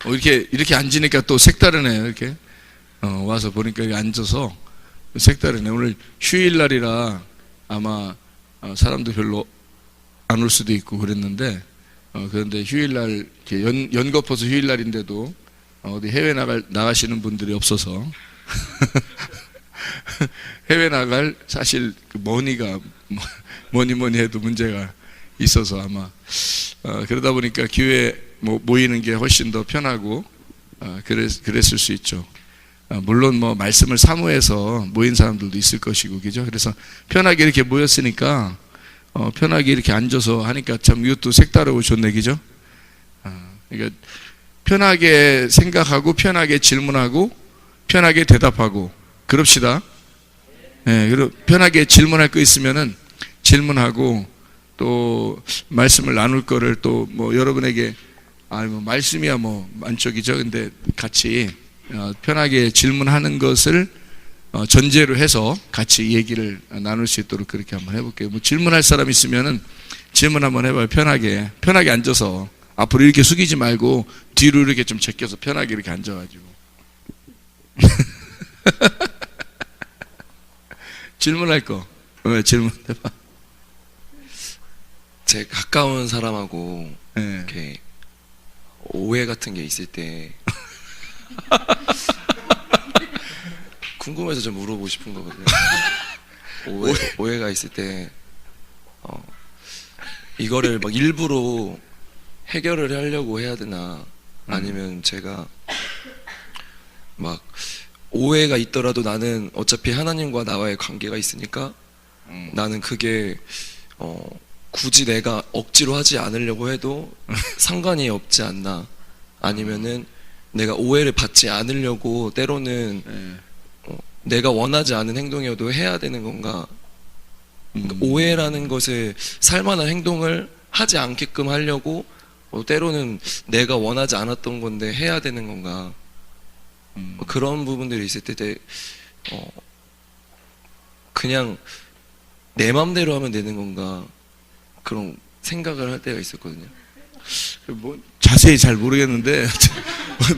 이렇게 앉으니까 또 색다르네요. 이렇게 와서 보니까 여기 앉아서 색다르네. 오늘 휴일날이라 아마 사람도 별로 안 올 수도 있고 그랬는데 그런데 휴일날 이렇게 연거푸서 휴일날인데도 어디 해외 나가시는 분들이 없어서 해외 나갈 사실 그 머니가 뭐니 해도 문제가 있어서 아마 그러다 보니까 교회 모이는 게 훨씬 더 편하고 그랬을 수 있죠. 물론 뭐 말씀을 사모해서 모인 사람들도 있을 것이고 그죠. 그래서 편하게 이렇게 모였으니까 편하게 이렇게 앉아서 하니까 참 이것도 색다르고 좋네 그죠. 그러니까 편하게 생각하고 편하게 질문하고 편하게 대답하고 그럽시다. 네, 그리고 편하게 질문할 거 있으면은 질문하고 또 말씀을 나눌 거를 또 뭐 여러분에게 뭐 말씀이야 뭐 만족이죠. 근데 같이 편하게 질문하는 것을 전제로 해서 같이 얘기를 나눌 수 있도록 그렇게 한번 해볼게요. 뭐 질문할 사람 있으면은 질문 한번 해봐요. 편하게 앉아서 앞으로 이렇게 숙이지 말고 뒤로 이렇게 좀 제껴서 편하게 이렇게 앉아가지고 질문할 거 질문해봐. 제 가까운 사람하고 네. 이렇게 오해 같은 게 있을 때 궁금해서 좀 물어보고 싶은 거거든요. 오해가 있을 때 이거를 막 일부러 해결을 하려고 해야 되나 아니면 제가 막 오해가 있더라도 나는 어차피 하나님과 나와의 관계가 있으니까 나는 그게 굳이 내가 억지로 하지 않으려고 해도 상관이 없지 않나 아니면은 내가 오해를 받지 않으려고 때로는 내가 원하지 않은 행동이어도 해야 되는 건가. 그러니까 오해라는 것을 살만한 행동을 하지 않게끔 하려고 때로는 내가 원하지 않았던 건데 해야 되는 건가. 그런 부분들이 있을 때 그냥 내 맘대로 하면 되는 건가 그런 생각을 할 때가 있었거든요. 뭐 자세히 잘 모르겠는데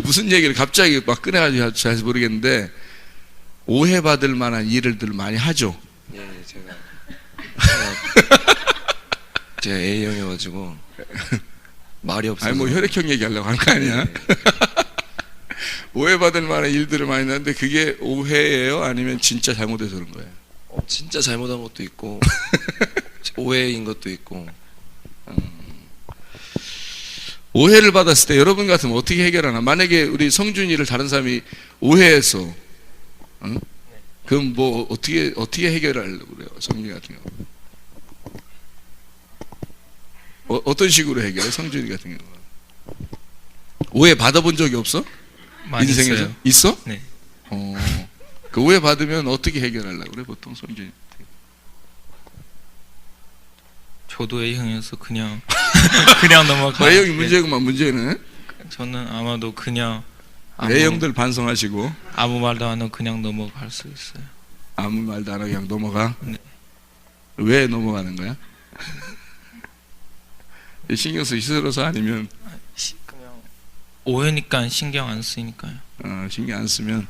무슨 얘기를 갑자기 막 꺼내가지고 잘 모르겠는데 오해받을 만한 일들을 많이 하죠. 예, 제가 A형이어가지고 말이 없어서. 아니 뭐 혈액형 얘기하려고 한 거 아니야? 오해받을 만한 일들을 많이 하는데 그게 오해예요? 아니면 진짜 잘못해서 그런 거예요? 진짜 잘못한 것도 있고 오해인 것도 있고. 오해를 받았을 때 여러분 같으면 어떻게 해결하나? 만약에 우리 성준이를 다른 사람이 오해했어, 그럼 뭐 어떻게 해결하려고 그래요? 성준이 같은 경우 어떤 식으로 해결해? 성준이 같은 경우 오해 받아본 적이 없어? 많이 인생에서? 있어요. 있어? 네. 그 오해 받으면 어떻게 해결하려고 그래? 보통 성준이. 저도 A형이어서 그냥 넘어가. A형이 문제구만. 문제는 저는 아마도 그냥 A형들 반성하시고 아무 말도 안 하고 그냥 넘어갈 수 있어요. 아무 말도 안 하고 그냥 넘어가? 네. 왜 넘어가는 거야? 신경 쓰기 싫어서 아니면 그냥 오해니까 신경 안 쓰니까요. 신경 안 쓰면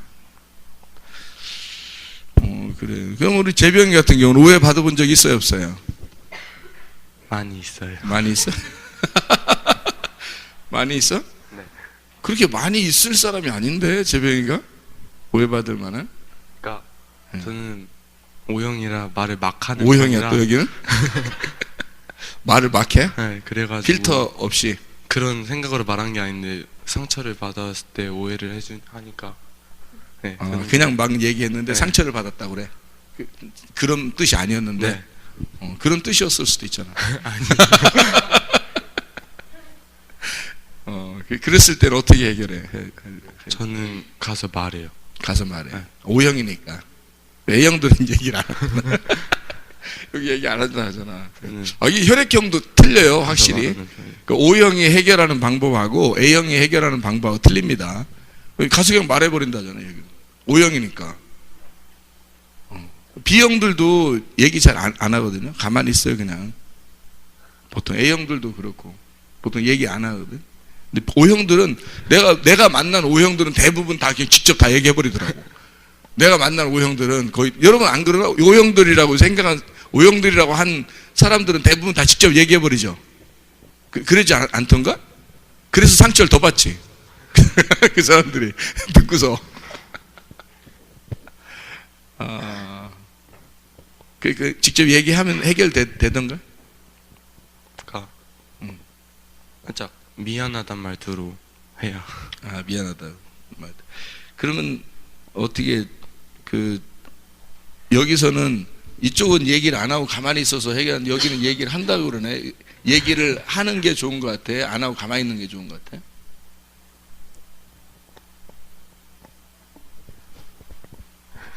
그래. 그럼 우리 재병이 같은 경우는 오해 받아본 적 있어요 없어요? 많이 있어요. 많이 있어? 많이 있어? 네. 그렇게 많이 있을 사람이 아닌데 재병이가 오해 받을 만한? 그러니까 저는 O형이라 말을 막 하는 O형이야 또 여기는? 말을 막 해? 네, 그래가지고 필터 없이 그런 생각으로 말한 게 아닌데 상처를 받았을 때 오해를 하니까 네, 그냥 막 얘기했는데 네. 상처를 받았다고 그래. 그런 뜻이 아니었는데 네. 그런 뜻이었을 수도 있잖아. 그랬을 때는 어떻게 해결해? 저는 가서 말해요. 가서 말해. 네. O형이니까. A형들은 얘기를 안 하잖아. 여기 얘기 안 하잖아. 이 혈액형도 틀려요, 확실히. 그 O형이 해결하는 방법하고 A형이 해결하는 방법하고 틀립니다. 가서 그냥 말해버린다잖아, 여기. O형이니까. B형들도 얘기 잘 안 하거든요. 가만히 있어요, 그냥. 보통 A형들도 그렇고. 보통 얘기 안 하거든. 근데 O형들은 내가 만난 O형들은 대부분 다 그냥 직접 다 얘기해 버리더라고. 내가 만난 O형들은 거의 여러분 안 그러나? O형들이라고 생각한 O형들이라고 한 사람들은 대부분 다 직접 얘기해 버리죠. 그러지 않던가? 그래서 상처를 더 받지. 그 사람들이 듣고서 직접 얘기하면 해결되던가? 살짝 미안하단 말투로 해야. 미안하다. 그러면 어떻게 여기서는 이쪽은 얘기를 안 하고 가만히 있어서 해결하는데 여기는 얘기를 한다고 그러네. 얘기를 하는 게 좋은 것 같아? 안 하고 가만히 있는 게 좋은 것 같아?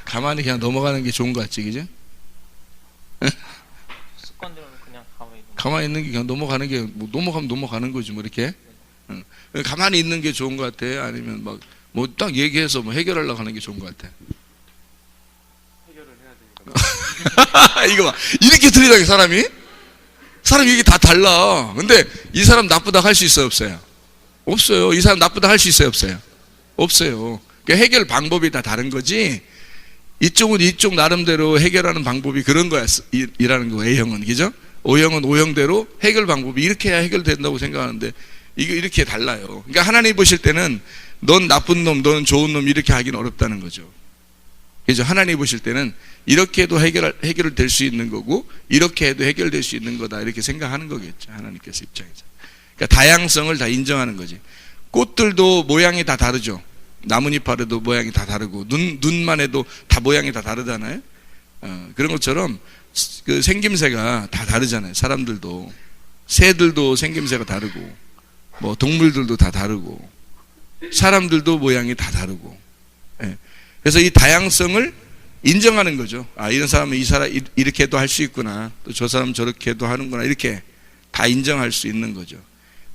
가만히 그냥 넘어가는 게 좋은 것 같지, 그죠? 습관대로는 그냥 가만히 있는 가만히 있는 게 그냥 넘어가는 게, 뭐 넘어가면 넘어가는 거지, 뭐 이렇게. 응. 가만히 있는 게 좋은 것 같아? 아니면 막, 뭐 딱 얘기해서 뭐 해결하려고 하는 게 좋은 것 같아? 해결을 해야 되니까. 이거 봐. 이렇게 들이다게 사람이 이게 다 달라. 근데 이 사람 나쁘다 할 수 있어요, 없어요? 없어요. 이 사람 나쁘다 할 수 있어요, 없어요? 없어요. 그러니까 해결 방법이 다 다른 거지. 이쪽은 이쪽 나름대로 해결하는 방법이 그런 거야, 이라는 거, A형은. 그죠? O형은 O형대로 해결 방법이 이렇게 해야 해결된다고 생각하는데, 이게 이렇게 달라요. 그러니까 하나님 보실 때는 넌 나쁜 놈, 너는 좋은 놈 이렇게 하기는 어렵다는 거죠. 그죠? 하나님 보실 때는 이렇게 해도 해결될 수 있는 거고, 이렇게 해도 해결될 수 있는 거다. 이렇게 생각하는 거겠죠. 하나님께서 입장에서. 그러니까 다양성을 다 인정하는 거지. 꽃들도 모양이 다 다르죠. 나뭇잎 아래도 모양이 다 다르고, 눈만 해도 다 모양이 다 다르잖아요. 그런 것처럼 그 생김새가 다 다르잖아요. 사람들도. 새들도 생김새가 다르고, 뭐 동물들도 다 다르고, 사람들도 모양이 다 다르고. 예. 그래서 이 다양성을 인정하는 거죠. 이런 사람은 이 사람 이렇게 해도 할 수 있구나. 또 저 사람 저렇게 해도 하는구나. 이렇게 다 인정할 수 있는 거죠.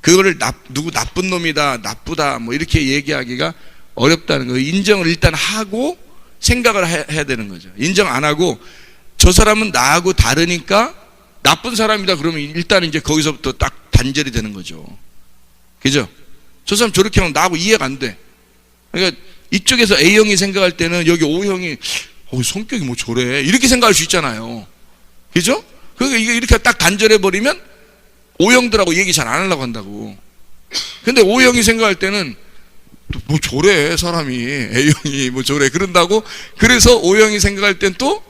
그거를 누구 나쁜 놈이다, 나쁘다, 뭐 이렇게 얘기하기가 어렵다는 거예요. 인정을 일단 하고 생각을 해야 되는 거죠. 인정 안 하고 저 사람은 나하고 다르니까 나쁜 사람이다 그러면 일단 이제 거기서부터 딱 단절이 되는 거죠. 그죠? 저 사람 저렇게 하면 나하고 이해가 안 돼. 그러니까 이쪽에서 A형이 생각할 때는 여기 O형이 성격이 뭐 저래 이렇게 생각할 수 있잖아요. 그죠? 그러니까 이게 이렇게 딱 단절해 버리면 O형들하고 얘기 잘 안 하려고 한다고. 근데 O형이 생각할 때는 뭐 저래 사람이 A형이 뭐 저래 그런다고. 그래서 O형이 생각할 땐 또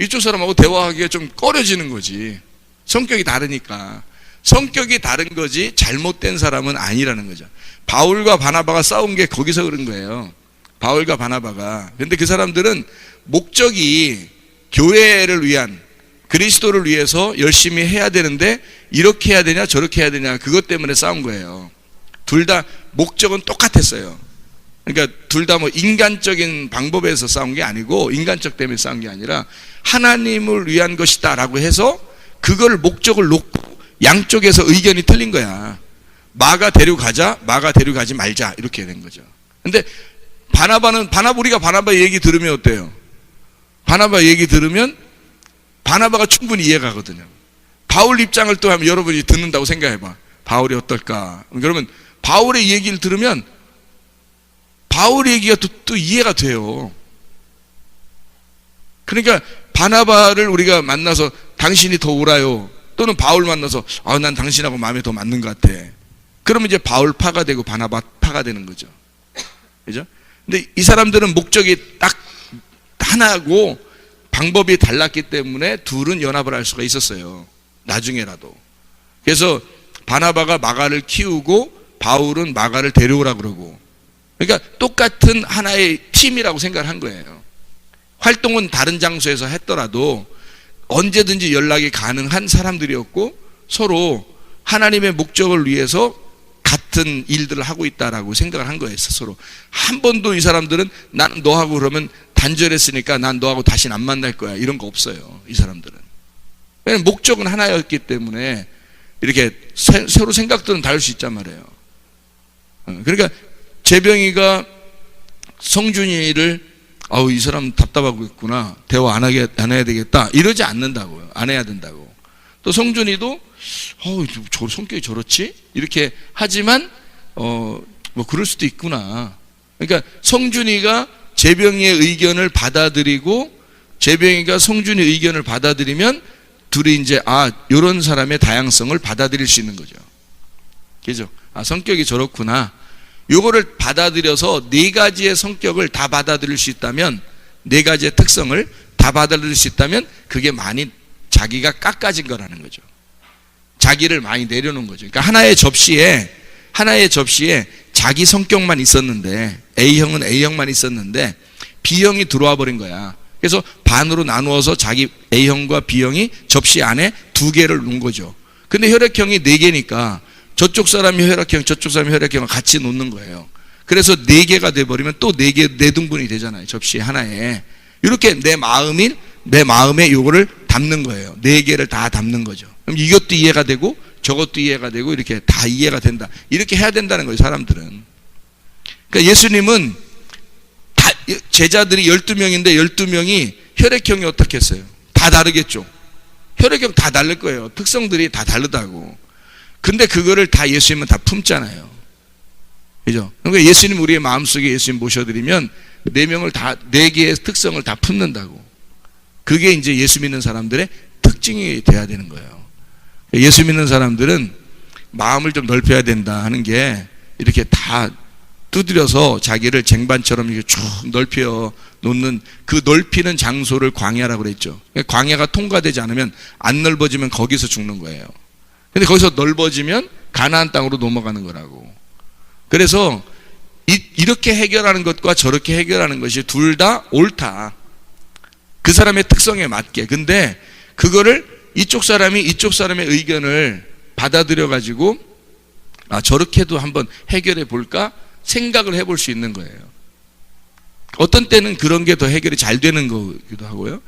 이쪽 사람하고 대화하기가 좀 꺼려지는 거지. 성격이 다르니까. 성격이 다른 거지 잘못된 사람은 아니라는 거죠. 바울과 바나바가 싸운 게 거기서 그런 거예요. 바울과 바나바가. 근데 그 사람들은 목적이 교회를 위한, 그리스도를 위해서 열심히 해야 되는데 이렇게 해야 되냐 저렇게 해야 되냐 그것 때문에 싸운 거예요. 둘 다 목적은 똑같았어요. 그러니까 둘 다 뭐 인간적인 방법에서 싸운 게 아니고, 인간적 때문에 싸운 게 아니라 하나님을 위한 것이다 라고 해서 그걸 목적을 놓고 양쪽에서 의견이 틀린 거야. 마가 데려가자, 마가 데려가지 말자 이렇게 된 거죠. 근데 우리가 바나바 얘기 들으면 어때요? 바나바 얘기 들으면 바나바가 충분히 이해가 가거든요. 바울 입장을 또 하면 여러분이 듣는다고 생각해봐. 바울이 어떨까? 그러면 바울의 얘기를 들으면 바울의 얘기가 또 이해가 돼요. 그러니까 바나바를 우리가 만나서 당신이 더 옳아요. 또는 바울 만나서 난 당신하고 마음에 더 맞는 것 같아. 그러면 이제 바울 파가 되고 바나바 파가 되는 거죠. 그죠? 근데 이 사람들은 목적이 딱 하나고 방법이 달랐기 때문에 둘은 연합을 할 수가 있었어요. 나중에라도. 그래서 바나바가 마가를 키우고 바울은 마가를 데려오라 그러고. 그러니까 똑같은 하나의 팀이라고 생각을 한 거예요. 활동은 다른 장소에서 했더라도 언제든지 연락이 가능한 사람들이었고 서로 하나님의 목적을 위해서 같은 일들을 하고 있다라고 생각을 한 거예요. 스스로. 한 번도 이 사람들은 나는 너하고 그러면 단절했으니까 난 너하고 다시는 안 만날 거야 이런 거 없어요. 이 사람들은. 왜냐면 목적은 하나였기 때문에 이렇게 서로 생각들은 다를 수 있단 말이에요. 그러니까 재병이가 성준이를 이 사람 답답하고 있구나, 대화 안 해야 되겠다 이러지 않는다고요. 안 해야 된다고. 또 성준이도 저 성격이 저렇지? 이렇게 하지만 뭐 그럴 수도 있구나. 그러니까 성준이가 재병이의 의견을 받아들이고 재병이가 성준이의 의견을 받아들이면 둘이 이제 요런 사람의 다양성을 받아들일 수 있는 거죠. 그죠? 성격이 저렇구나. 요거를 받아들여서 네 가지의 성격을 다 받아들일 수 있다면, 네 가지의 특성을 다 받아들일 수 있다면 그게 많이 자기가 깎아진 거라는 거죠. 자기를 많이 내려놓은 거죠. 그러니까 하나의 접시에 자기 성격만 있었는데, A형은 A형만 있었는데 B형이 들어와 버린 거야. 그래서 반으로 나누어서 자기 A형과 B형이 접시 안에 두 개를 놓은 거죠. 근데 혈액형이 네 개니까 저쪽 사람이 혈액형, 저쪽 사람이 혈액형을 같이 놓는 거예요. 그래서 네 개가 돼버리면 또 네 개, 네 등분이 되잖아요. 접시 하나에. 이렇게 내 마음에 요거를 담는 거예요. 네 개를 다 담는 거죠. 그럼 이것도 이해가 되고 저것도 이해가 되고 이렇게 다 이해가 된다. 이렇게 해야 된다는 거예요, 사람들은. 그러니까 예수님은 제자들이 12명인데 12명이 혈액형이 어떻게 했어요? 다 다르겠죠. 혈액형 다 다를 거예요. 특성들이 다 다르다고. 근데 그거를 다 예수님은 다 품잖아요. 그죠? 그러니까 예수님 우리의 마음속에 예수님 모셔드리면 네 개의 특성을 다 품는다고. 그게 이제 예수 믿는 사람들의 특징이 돼야 되는 거예요. 예수 믿는 사람들은 마음을 좀 넓혀야 된다 하는 게 이렇게 다 두드려서 자기를 쟁반처럼 이렇게 쭉 넓혀 놓는 그 넓히는 장소를 광야라고 그랬죠. 광야가 통과되지 않으면 안 넓어지면 거기서 죽는 거예요. 근데 거기서 넓어지면 가나안 땅으로 넘어가는 거라고. 그래서 이렇게 해결하는 것과 저렇게 해결하는 것이 둘 다 옳다. 그 사람의 특성에 맞게. 근데 그거를 이쪽 사람의 의견을 받아들여 가지고 저렇게도 한번 해결해 볼까 생각을 해볼 수 있는 거예요. 어떤 때는 그런 게 더 해결이 잘 되는 거기도 하고요.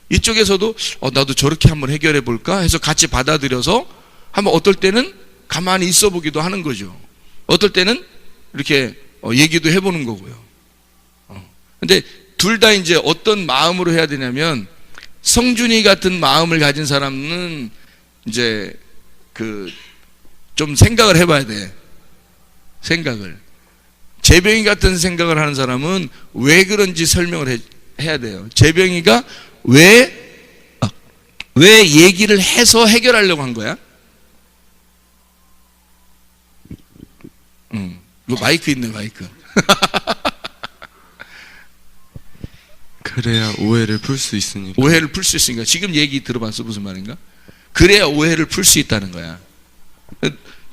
이쪽에서도 나도 저렇게 한번 해결해 볼까 해서 같이 받아들여서 한번 어떨 때는 가만히 있어 보기도 하는 거죠. 어떨 때는 이렇게 얘기도 해보는 거고요. 근데 둘 다 이제 어떤 마음으로 해야 되냐면, 성준이 같은 마음을 가진 사람은 이제 좀 생각을 해봐야 돼. 생각을. 재병이 같은 생각을 하는 사람은 왜 그런지 설명을 해야 돼요. 재병이가 왜 얘기를 해서 해결하려고 한 거야? 이거 마이크 있네, 마이크. 그래야 오해를 풀 수 있으니까. 오해를 풀 수 있으니까. 지금 얘기 들어봤어? 무슨 말인가? 그래야 오해를 풀 수 있다는 거야.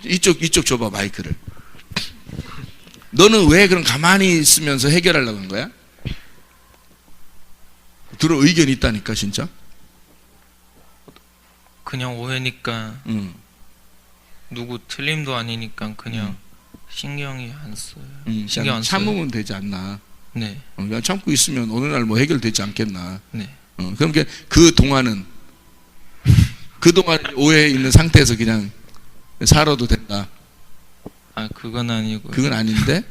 이쪽 줘봐, 마이크를. 너는 왜 그럼 가만히 있으면서 해결하려고 한 거야? 들어 의견이 있다니까, 진짜. 그냥 오해니까 누구 틀림도 아니니까 그냥 신경이 안 써요. 신경 안 써요. 참으면 되지 않나? 네. 그냥 참고 있으면 어느 날 뭐 해결되지 않겠나? 네. 그럼 그 동안은 오해에 있는 상태에서 그냥 살아도 된다. 그건 아니고. 그건 아닌데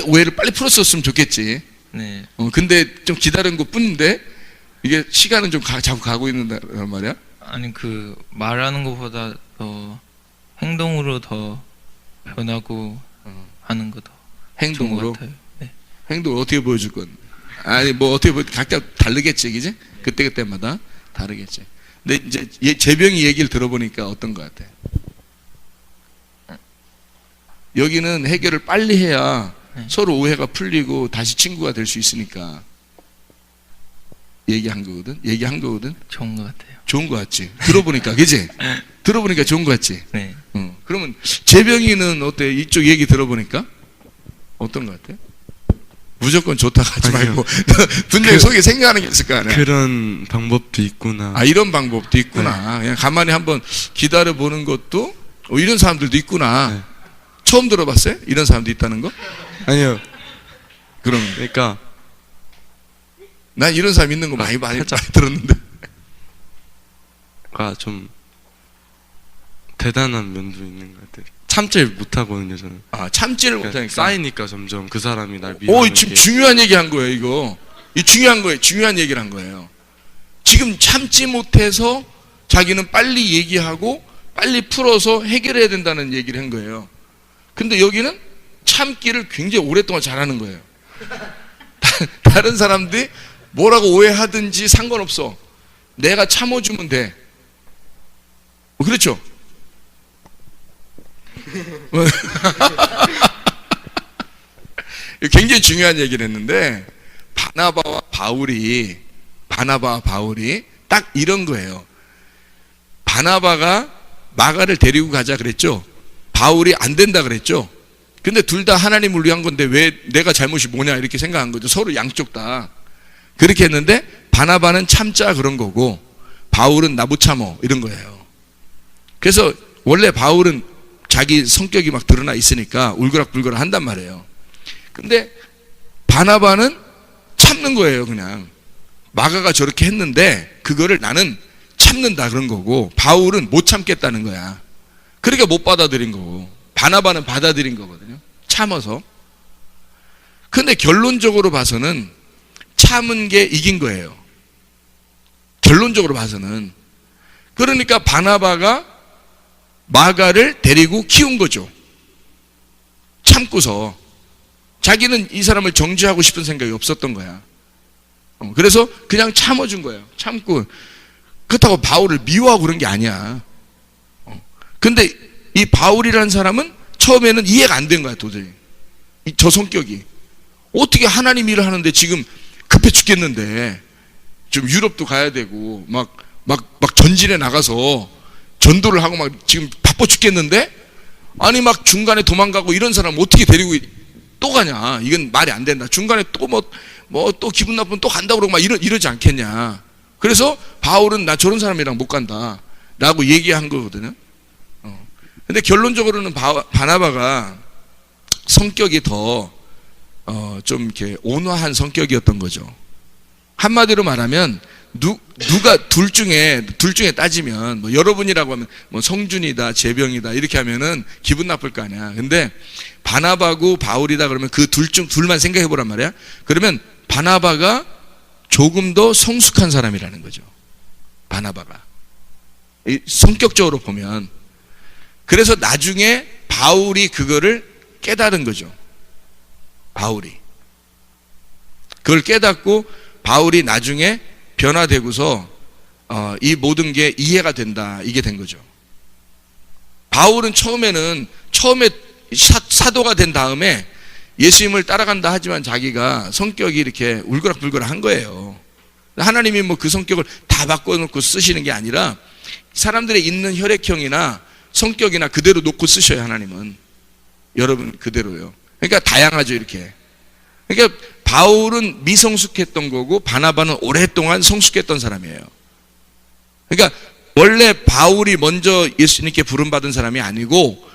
오해를 빨리 풀었었으면 좋겠지. 네. 근데 좀 기다린 것 뿐인데 이게 시간은 좀 자꾸 가고 있는단 말이야. 아니 말하는 것보다 더 행동으로 더 변하고 하는 거 더 행동으로. 같아요. 네. 행동을 어떻게 보여줄 건? 아니 뭐 어떻게 각자 다르겠지, 그지? 그때마다 다르겠지. 근데 이제 재병이 얘기를 들어보니까 어떤 것 같아? 여기는 해결을 빨리 해야 서로 오해가 풀리고 다시 친구가 될 수 있으니까 얘기한 거거든. 좋은 것 같아요. 좋은 것 같지. 들어보니까, 그지? 들어보니까 좋은 것 같지. 네. 그러면 재병이는 어때? 이쪽 얘기 들어보니까 어떤 것 같아? 무조건 좋다 하지 아니요. 말고 분명히 속에 생각하는 게 있을 거 아니야. 그런 방법도 있구나. 이런 방법도 있구나. 그냥 가만히 한번 기다려 보는 것도 이런 사람들도 있구나. 네. 처음 들어봤어요? 이런 사람도 있다는 거? 아니요. 그러니까 난 이런 사람 있는 거 많이 들었는데. 좀 대단한 면도 있는 것 같아요. 참질 못하거든요, 저는. 참지를 그러니까 못하니까. 쌓이니까 점점 그 사람이 날 미워하는 지금 게. 중요한 얘기 한 거예요, 이거. 이 중요한 거예요. 중요한 얘기를 한 거예요. 지금 참지 못해서 자기는 빨리 얘기하고 빨리 풀어서 해결해야 된다는 얘기를 한 거예요. 근데 여기는 참기를 굉장히 오랫동안 잘하는 거예요. 다른 사람들이 뭐라고 오해하든지 상관없어. 내가 참아주면 돼. 그렇죠? 굉장히 중요한 얘기를 했는데, 바나바와 바울이 딱 이런 거예요. 바나바가 마가를 데리고 가자 그랬죠. 바울이 안 된다 그랬죠. 근데 둘 다 하나님을 위한 건데 왜 내가 잘못이 뭐냐 이렇게 생각한 거죠. 서로 양쪽 다 그렇게 했는데, 바나바는 참자 그런 거고 바울은 나 못 참어 이런 거예요. 그래서 원래 바울은 자기 성격이 막 드러나 있으니까 울그락불그락 한단 말이에요. 근데 바나바는 참는 거예요. 그냥 마가가 저렇게 했는데 그거를 나는 참는다 그런 거고, 바울은 못 참겠다는 거야. 그러니까 못 받아들인 거고, 바나바는 받아들인 거거든요. 참아서. 근데 결론적으로 봐서는 참은 게 이긴 거예요. 결론적으로 봐서는. 그러니까 바나바가 마가를 데리고 키운 거죠. 참고서. 자기는 이 사람을 정죄하고 싶은 생각이 없었던 거야. 그래서 그냥 참아준 거예요. 참고. 그렇다고 바울을 미워하고 그런 게 아니야. 근데 이 바울이라는 사람은 처음에는 이해가 안 된 거야, 도저히. 저 성격이. 어떻게 하나님 일을 하는데 지금 급해 죽겠는데, 좀 유럽도 가야 되고, 막 전진에 나가서 전도를 하고 막 지금 바빠 죽겠는데, 아니 막 중간에 도망가고 이런 사람 어떻게 데리고 또 가냐. 이건 말이 안 된다. 중간에 또 또 기분 나쁘면 또 간다고 그러고 막 이러지 않겠냐. 그래서 바울은 나 저런 사람이랑 못 간다 라고 얘기한 거거든요. 근데 결론적으로는 바나바가 성격이 더 좀 이렇게 온화한 성격이었던 거죠. 한마디로 말하면 누가 둘 중에 따지면, 뭐 여러분이라고 하면 뭐 성준이다 재병이다 이렇게 하면은 기분 나쁠 거 아니야. 근데 바나바고 바울이다 그러면 그 둘만 생각해 보란 말이야. 그러면 바나바가 조금 더 성숙한 사람이라는 거죠. 바나바가 성격적으로 보면. 그래서 나중에 바울이 그거를 깨달은 거죠. 바울이 그걸 깨닫고 바울이 나중에 변화되고서 이 모든 게 이해가 된다, 이게 된 거죠. 바울은 처음에 사도가 된 다음에 예수님을 따라간다 하지만 자기가 성격이 이렇게 울그락불그락 한 거예요. 하나님이 뭐 그 성격을 다 바꿔놓고 쓰시는 게 아니라 사람들의 있는 혈액형이나 성격이나 그대로 놓고 쓰셔요. 하나님은 여러분 그대로요. 그러니까 다양하죠. 이렇게. 그러니까 바울은 미성숙했던 거고 바나바는 오랫동안 성숙했던 사람이에요. 그러니까 원래 바울이 먼저 예수님께 부름받은 사람이 아니고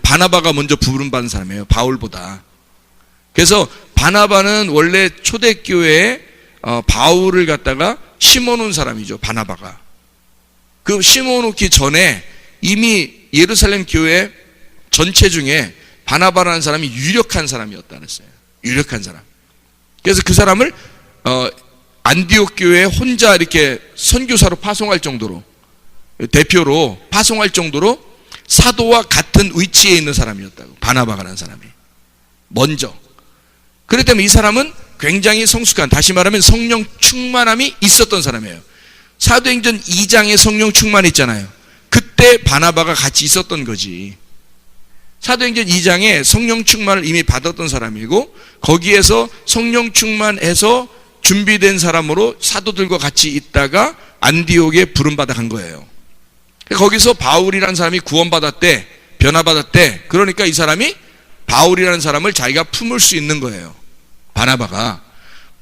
바나바가 먼저 부름받은 사람이에요. 바울보다. 그래서 바나바는 원래 초대교회에 바울을 갖다가 심어놓은 사람이죠. 바나바가. 그 심어놓기 전에 이미 예루살렘 교회 전체 중에 바나바라는 사람이 유력한 사람이었다 그랬어요. 유력한 사람. 그래서 그 사람을 안디옥 교회에 혼자 이렇게 선교사로 파송할 정도로, 대표로 파송할 정도로 사도와 같은 위치에 있는 사람이었다고. 바나바라는 사람이 먼저. 그렇기 때문에 이 사람은 굉장히 성숙한, 다시 말하면 성령 충만함이 있었던 사람이에요. 사도행전 2장에 성령 충만 있잖아요. 그때 바나바가 같이 있었던 거지. 사도행전 2장에 성령 충만을 이미 받았던 사람이고, 거기에서 성령 충만해서 준비된 사람으로 사도들과 같이 있다가 안디옥에 부름받아 간 거예요. 거기서 바울이라는 사람이 구원받았대, 변화받았대. 그러니까 이 사람이 바울이라는 사람을 자기가 품을 수 있는 거예요. 바나바가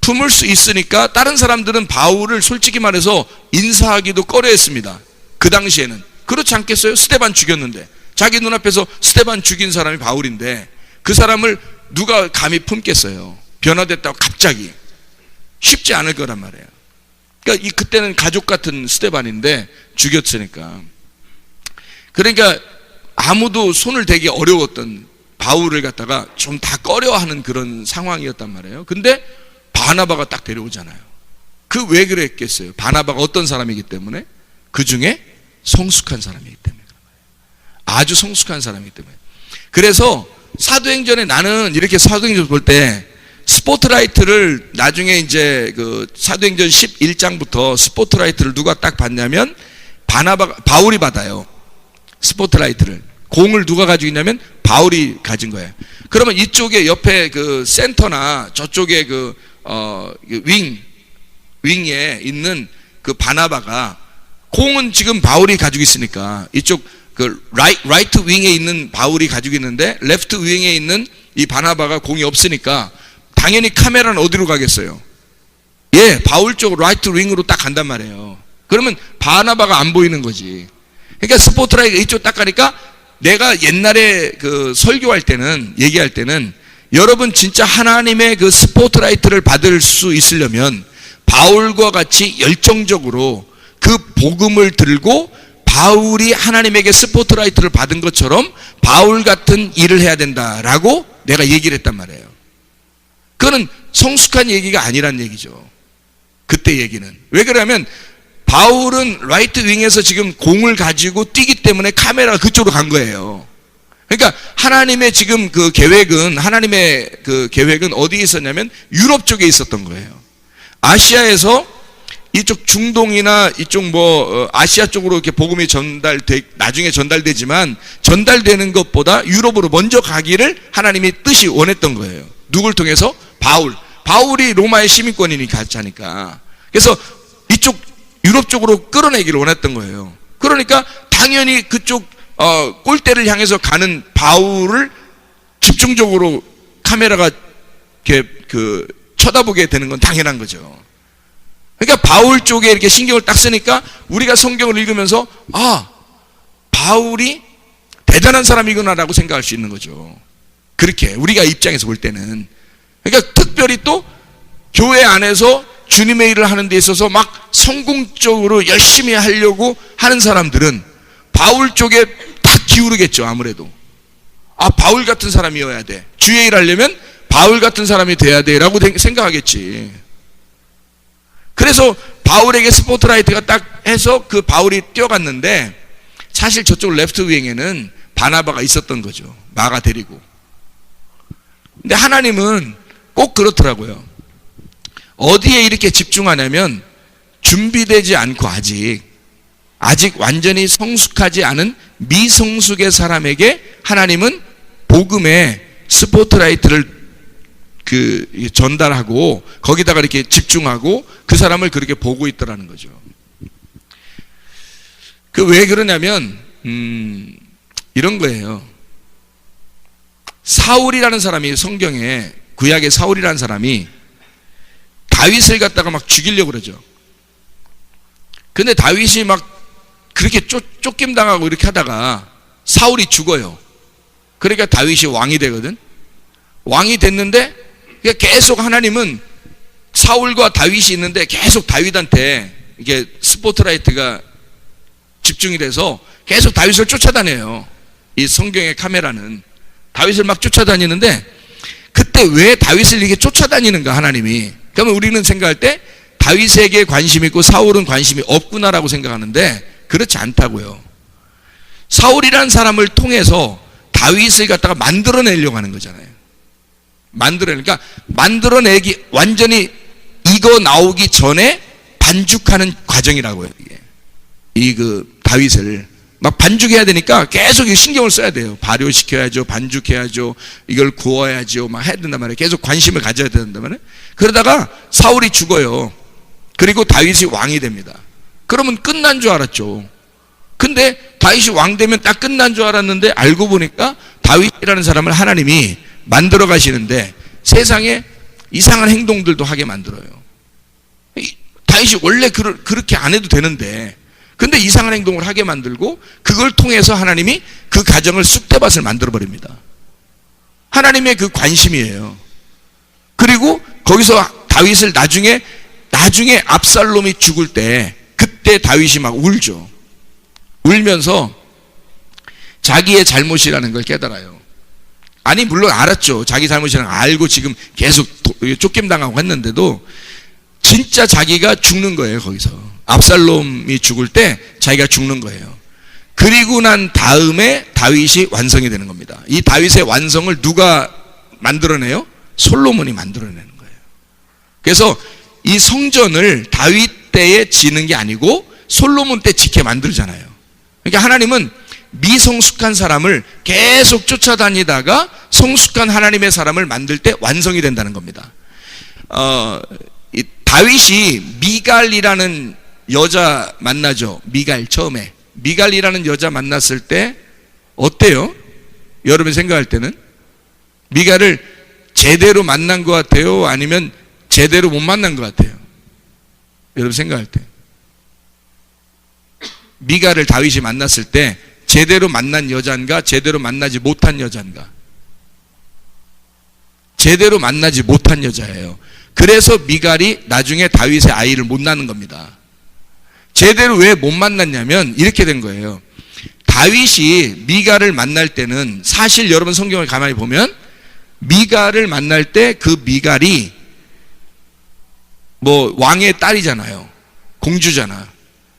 품을 수 있으니까 다른 사람들은 바울을 솔직히 말해서 인사하기도 꺼려했습니다. 그 당시에는. 그렇지 않겠어요? 스데반 죽였는데, 자기 눈앞에서 스데반 죽인 사람이 바울인데 그 사람을 누가 감히 품겠어요? 변화됐다고 갑자기. 쉽지 않을 거란 말이에요. 그러니까 그때는 가족 같은 스데반인데 죽였으니까. 그러니까 아무도 손을 대기 어려웠던 바울을 갖다가 좀 다 꺼려하는 그런 상황이었단 말이에요. 근데 바나바가 딱 데려오잖아요. 그 왜 그랬겠어요? 바나바가 어떤 사람이기 때문에? 그 중에 성숙한 사람이기 때문에. 아주 성숙한 사람이기 때문에. 그래서 사도행전에 나는 이렇게 사도행전 볼 때 스포트라이트를 나중에 이제 그 사도행전 11장부터 스포트라이트를 누가 딱 받냐면 바울이 받아요. 스포트라이트를. 공을 누가 가지고 있냐면 바울이 가진 거예요. 그러면 이쪽에 옆에 그 센터나 저쪽에 윙에 있는 그 바나바가 공은 지금 바울이 가지고 있으니까 이쪽 그 라이트 윙에 있는 바울이 가지고 있는데 레프트 윙에 있는 이 바나바가 공이 없으니까 당연히 카메라는 어디로 가겠어요? 예, 바울 쪽으로 라이트 윙으로 딱 간단 말이에요. 그러면 바나바가 안 보이는 거지. 그러니까 스포트라이트가 이쪽 딱 가니까 내가 옛날에 그 설교할 때는 얘기할 때는 여러분 진짜 하나님의 그 스포트라이트를 받을 수 있으려면 바울과 같이 열정적으로 그 복음을 들고 바울이 하나님에게 스포트라이트를 받은 것처럼 바울 같은 일을 해야 된다라고 내가 얘기를 했단 말이에요. 그거는 성숙한 얘기가 아니란 얘기죠. 그때 얘기는. 왜 그러냐면 바울은 라이트 윙에서 지금 공을 가지고 뛰기 때문에 카메라가 그쪽으로 간 거예요. 그러니까 하나님의 지금 그 계획은, 하나님의 그 계획은 어디에 있었냐면 유럽 쪽에 있었던 거예요. 아시아에서 이쪽 중동이나 이쪽 아시아 쪽으로 이렇게 복음이 나중에 전달되지만 전달되는 것보다 유럽으로 먼저 가기를 하나님이 뜻이 원했던 거예요. 누굴 통해서? 바울이 로마의 시민권이니까 하니까. 그래서 이쪽 유럽 쪽으로 끌어내기를 원했던 거예요. 그러니까 당연히 그쪽 꼴대를 향해서 가는 바울을 집중적으로 카메라가 이렇게 쳐다보게 되는 건 당연한 거죠. 그러니까 바울 쪽에 이렇게 신경을 딱 쓰니까 우리가 성경을 읽으면서 바울이 대단한 사람이구나라고 생각할 수 있는 거죠. 그렇게 우리가 입장에서 볼 때는. 그러니까 특별히 또 교회 안에서 주님의 일을 하는 데 있어서 막 성공적으로 열심히 하려고 하는 사람들은 바울 쪽에 딱 기울이겠죠. 아무래도 바울 같은 사람이어야 돼, 주의 일 하려면 바울 같은 사람이 돼야 돼 라고 생각하겠지. 그래서 바울에게 스포트라이트가 딱 해서 그 바울이 뛰어갔는데 사실 저쪽 레프트 윙에는 바나바가 있었던 거죠. 마가 데리고. 근데 하나님은 꼭 그렇더라고요. 어디에 이렇게 집중하냐면 준비되지 않고 아직 완전히 성숙하지 않은 미성숙의 사람에게 하나님은 복음의 스포트라이트를 전달하고 거기다가 이렇게 집중하고 그 사람을 그렇게 보고 있더라는 거죠. 왜 그러냐면 이런 거예요. 사울이라는 사람이 성경에, 구약의 사울이라는 사람이 다윗을 갖다가 막 죽이려고 그러죠. 근데 다윗이 막 그렇게 쫓김당하고 이렇게 하다가 사울이 죽어요. 그러니까 다윗이 왕이 되거든. 왕이 됐는데 계속 하나님은 사울과 다윗이 있는데 계속 다윗한테 이게 스포트라이트가 집중이 돼서 계속 다윗을 쫓아다녀요. 이 성경의 카메라는 다윗을 막 쫓아다니는데 그때 왜 다윗을 이렇게 쫓아다니는가 하나님이. 그러면 우리는 생각할 때 다윗에게 관심이 있고 사울은 관심이 없구나라고 생각하는데 그렇지 않다고요. 사울이라는 사람을 통해서 다윗을 갖다가 만들어내려고 하는 거잖아요. 그러니까 만들어내기, 완전히 익어 나오기 전에 반죽하는 과정이라고요. 이게 다윗을 막 반죽해야 되니까 계속 신경을 써야 돼요. 발효시켜야죠, 반죽해야죠, 이걸 구워야죠, 막 해야 된단 말이에요. 계속 관심을 가져야 된단 말이에요. 그러다가 사울이 죽어요. 그리고 다윗이 왕이 됩니다. 그러면 끝난 줄 알았죠. 근데 다윗이 왕 되면 딱 끝난 줄 알았는데 알고 보니까 다윗이라는 사람을 하나님이 만들어 가시는데 세상에 이상한 행동들도 하게 만들어요. 다윗이 원래 그렇게 안 해도 되는데 근데 이상한 행동을 하게 만들고 그걸 통해서 하나님이 그 가정을 쑥대밭을 만들어 버립니다. 하나님의 그 관심이에요. 그리고 거기서 다윗을 나중에 압살롬이 죽을 때 그때 다윗이 막 울죠. 울면서 자기의 잘못이라는 걸 깨달아요. 아니 물론 알았죠. 자기 잘못이라는 걸 알고 지금 계속 쫓김당하고 했는데도 진짜 자기가 죽는 거예요. 거기서 압살롬이 죽을 때 자기가 죽는 거예요. 그리고 난 다음에 다윗이 완성이 되는 겁니다. 이 다윗의 완성을 누가 만들어내요? 솔로몬이 만들어내는 거예요. 그래서 이 성전을 다윗 때에 지는 게 아니고 솔로몬 때 짓게 만들잖아요. 그러니까 하나님은 미성숙한 사람을 계속 쫓아다니다가 성숙한 하나님의 사람을 만들 때 완성이 된다는 겁니다. 이 다윗이 미갈이라는 여자 만나죠. 미갈 처음에 미갈이라는 여자 만났을 때 어때요? 여러분이 생각할 때는 미갈을 제대로 만난 것 같아요? 아니면 제대로 못 만난 것 같아요? 여러분 생각할 때 미갈을 다윗이 만났을 때 제대로 만난 여자인가 제대로 만나지 못한 여자인가? 제대로 만나지 못한 여자예요. 그래서 미갈이 나중에 다윗의 아이를 못 낳는 겁니다. 제대로 왜 못 만났냐면 이렇게 된 거예요. 다윗이 미갈을 만날 때는 사실 여러분 성경을 가만히 보면 미갈을 만날 때 그 미갈이 뭐 왕의 딸이잖아요. 공주잖아.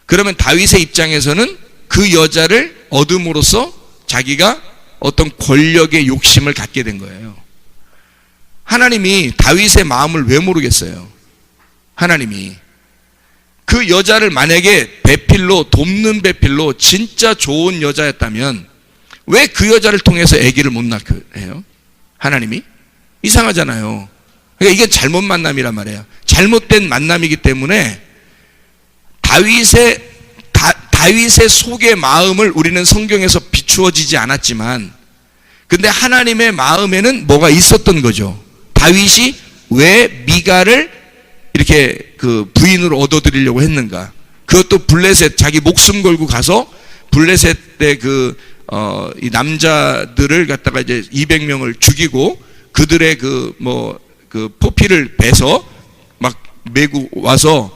그러면 다윗의 입장에서는 그 여자를 얻음으로써 자기가 어떤 권력의 욕심을 갖게 된 거예요. 하나님이 다윗의 마음을 왜 모르겠어요? 하나님이 그 여자를 만약에 배필로 돕는 배필로 진짜 좋은 여자였다면 왜 그 여자를 통해서 아기를 못 낳게 해요? 하나님이? 이상하잖아요. 그러니까 이게 잘못 만남이란 말이에요. 잘못된 만남이기 때문에 다윗의 속의 마음을 우리는 성경에서 비추어지지 않았지만 근데 하나님의 마음에는 뭐가 있었던 거죠. 다윗이 왜 미갈을 이렇게 그 부인으로 얻어들이려고 했는가? 그것도 블레셋 자기 목숨 걸고 가서 블레셋의 이 남자들을 갖다가 이제 200명을 죽이고 그들의 그 포피를 베서 막 메고 와서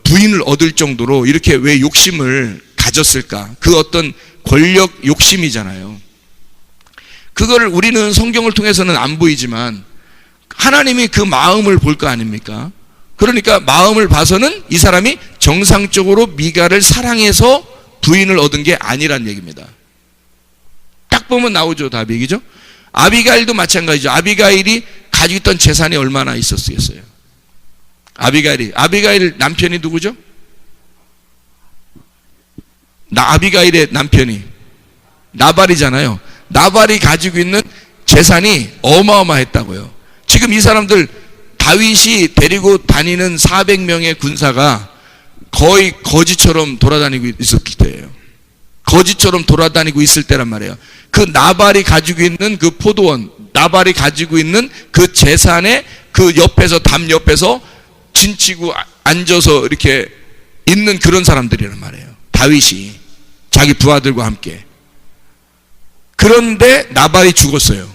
부인을 얻을 정도로 이렇게 왜 욕심을 가졌을까? 그 어떤 권력 욕심이잖아요. 그거를 우리는 성경을 통해서는 안 보이지만 하나님이 그 마음을 볼 거 아닙니까? 그러니까 마음을 봐서는 이 사람이 정상적으로 미갈을 사랑해서 부인을 얻은 게 아니란 얘기입니다. 딱 보면 나오죠, 답이. 그죠? 아비가일도 마찬가지죠. 아비가일이 가지고 있던 재산이 얼마나 있었겠어요? 아비가일 남편이 누구죠? 아비가일의 남편이 나발이잖아요. 나발이 가지고 있는 재산이 어마어마했다고요. 지금 이 사람들 다윗이 데리고 다니는 400명의 군사가 거의 거지처럼 돌아다니고 있었을 때예요. 거지처럼 돌아다니고 있을 때란 말이에요. 그 나발이 가지고 있는 그 포도원, 나발이 가지고 있는 그 재산의 그 옆에서 담 옆에서 진치고 앉아서 이렇게 있는 그런 사람들이란 말이에요. 다윗이 자기 부하들과 함께. 그런데 나발이 죽었어요.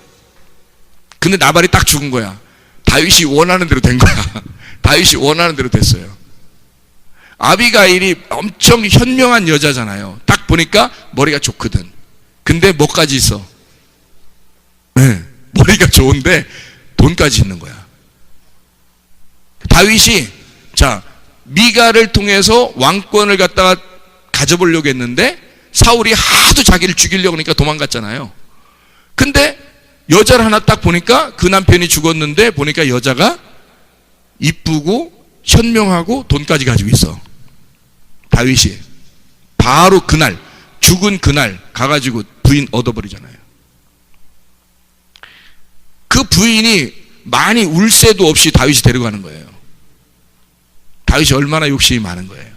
근데 나발이 딱 죽은 거야. 다윗이 원하는 대로 된 거야. 다윗이 원하는 대로 됐어요. 아비가일이 엄청 현명한 여자잖아요. 딱 보니까 머리가 좋거든. 근데 뭐까지 있어? 네, 머리가 좋은데 돈까지 있는 거야. 다윗이 미갈을 통해서 왕권을 갖다가 가져보려고 했는데 사울이 하도 자기를 죽이려고 하니까 도망갔잖아요. 근데 여자를 하나 딱 보니까 그 남편이 죽었는데 보니까 여자가 이쁘고 현명하고 돈까지 가지고 있어. 다윗이 바로 그날 죽은 그날 가가지고 부인 얻어버리잖아요. 그 부인이 많이 울 새도 없이 다윗이 데려가는 거예요. 다윗이 얼마나 욕심이 많은 거예요.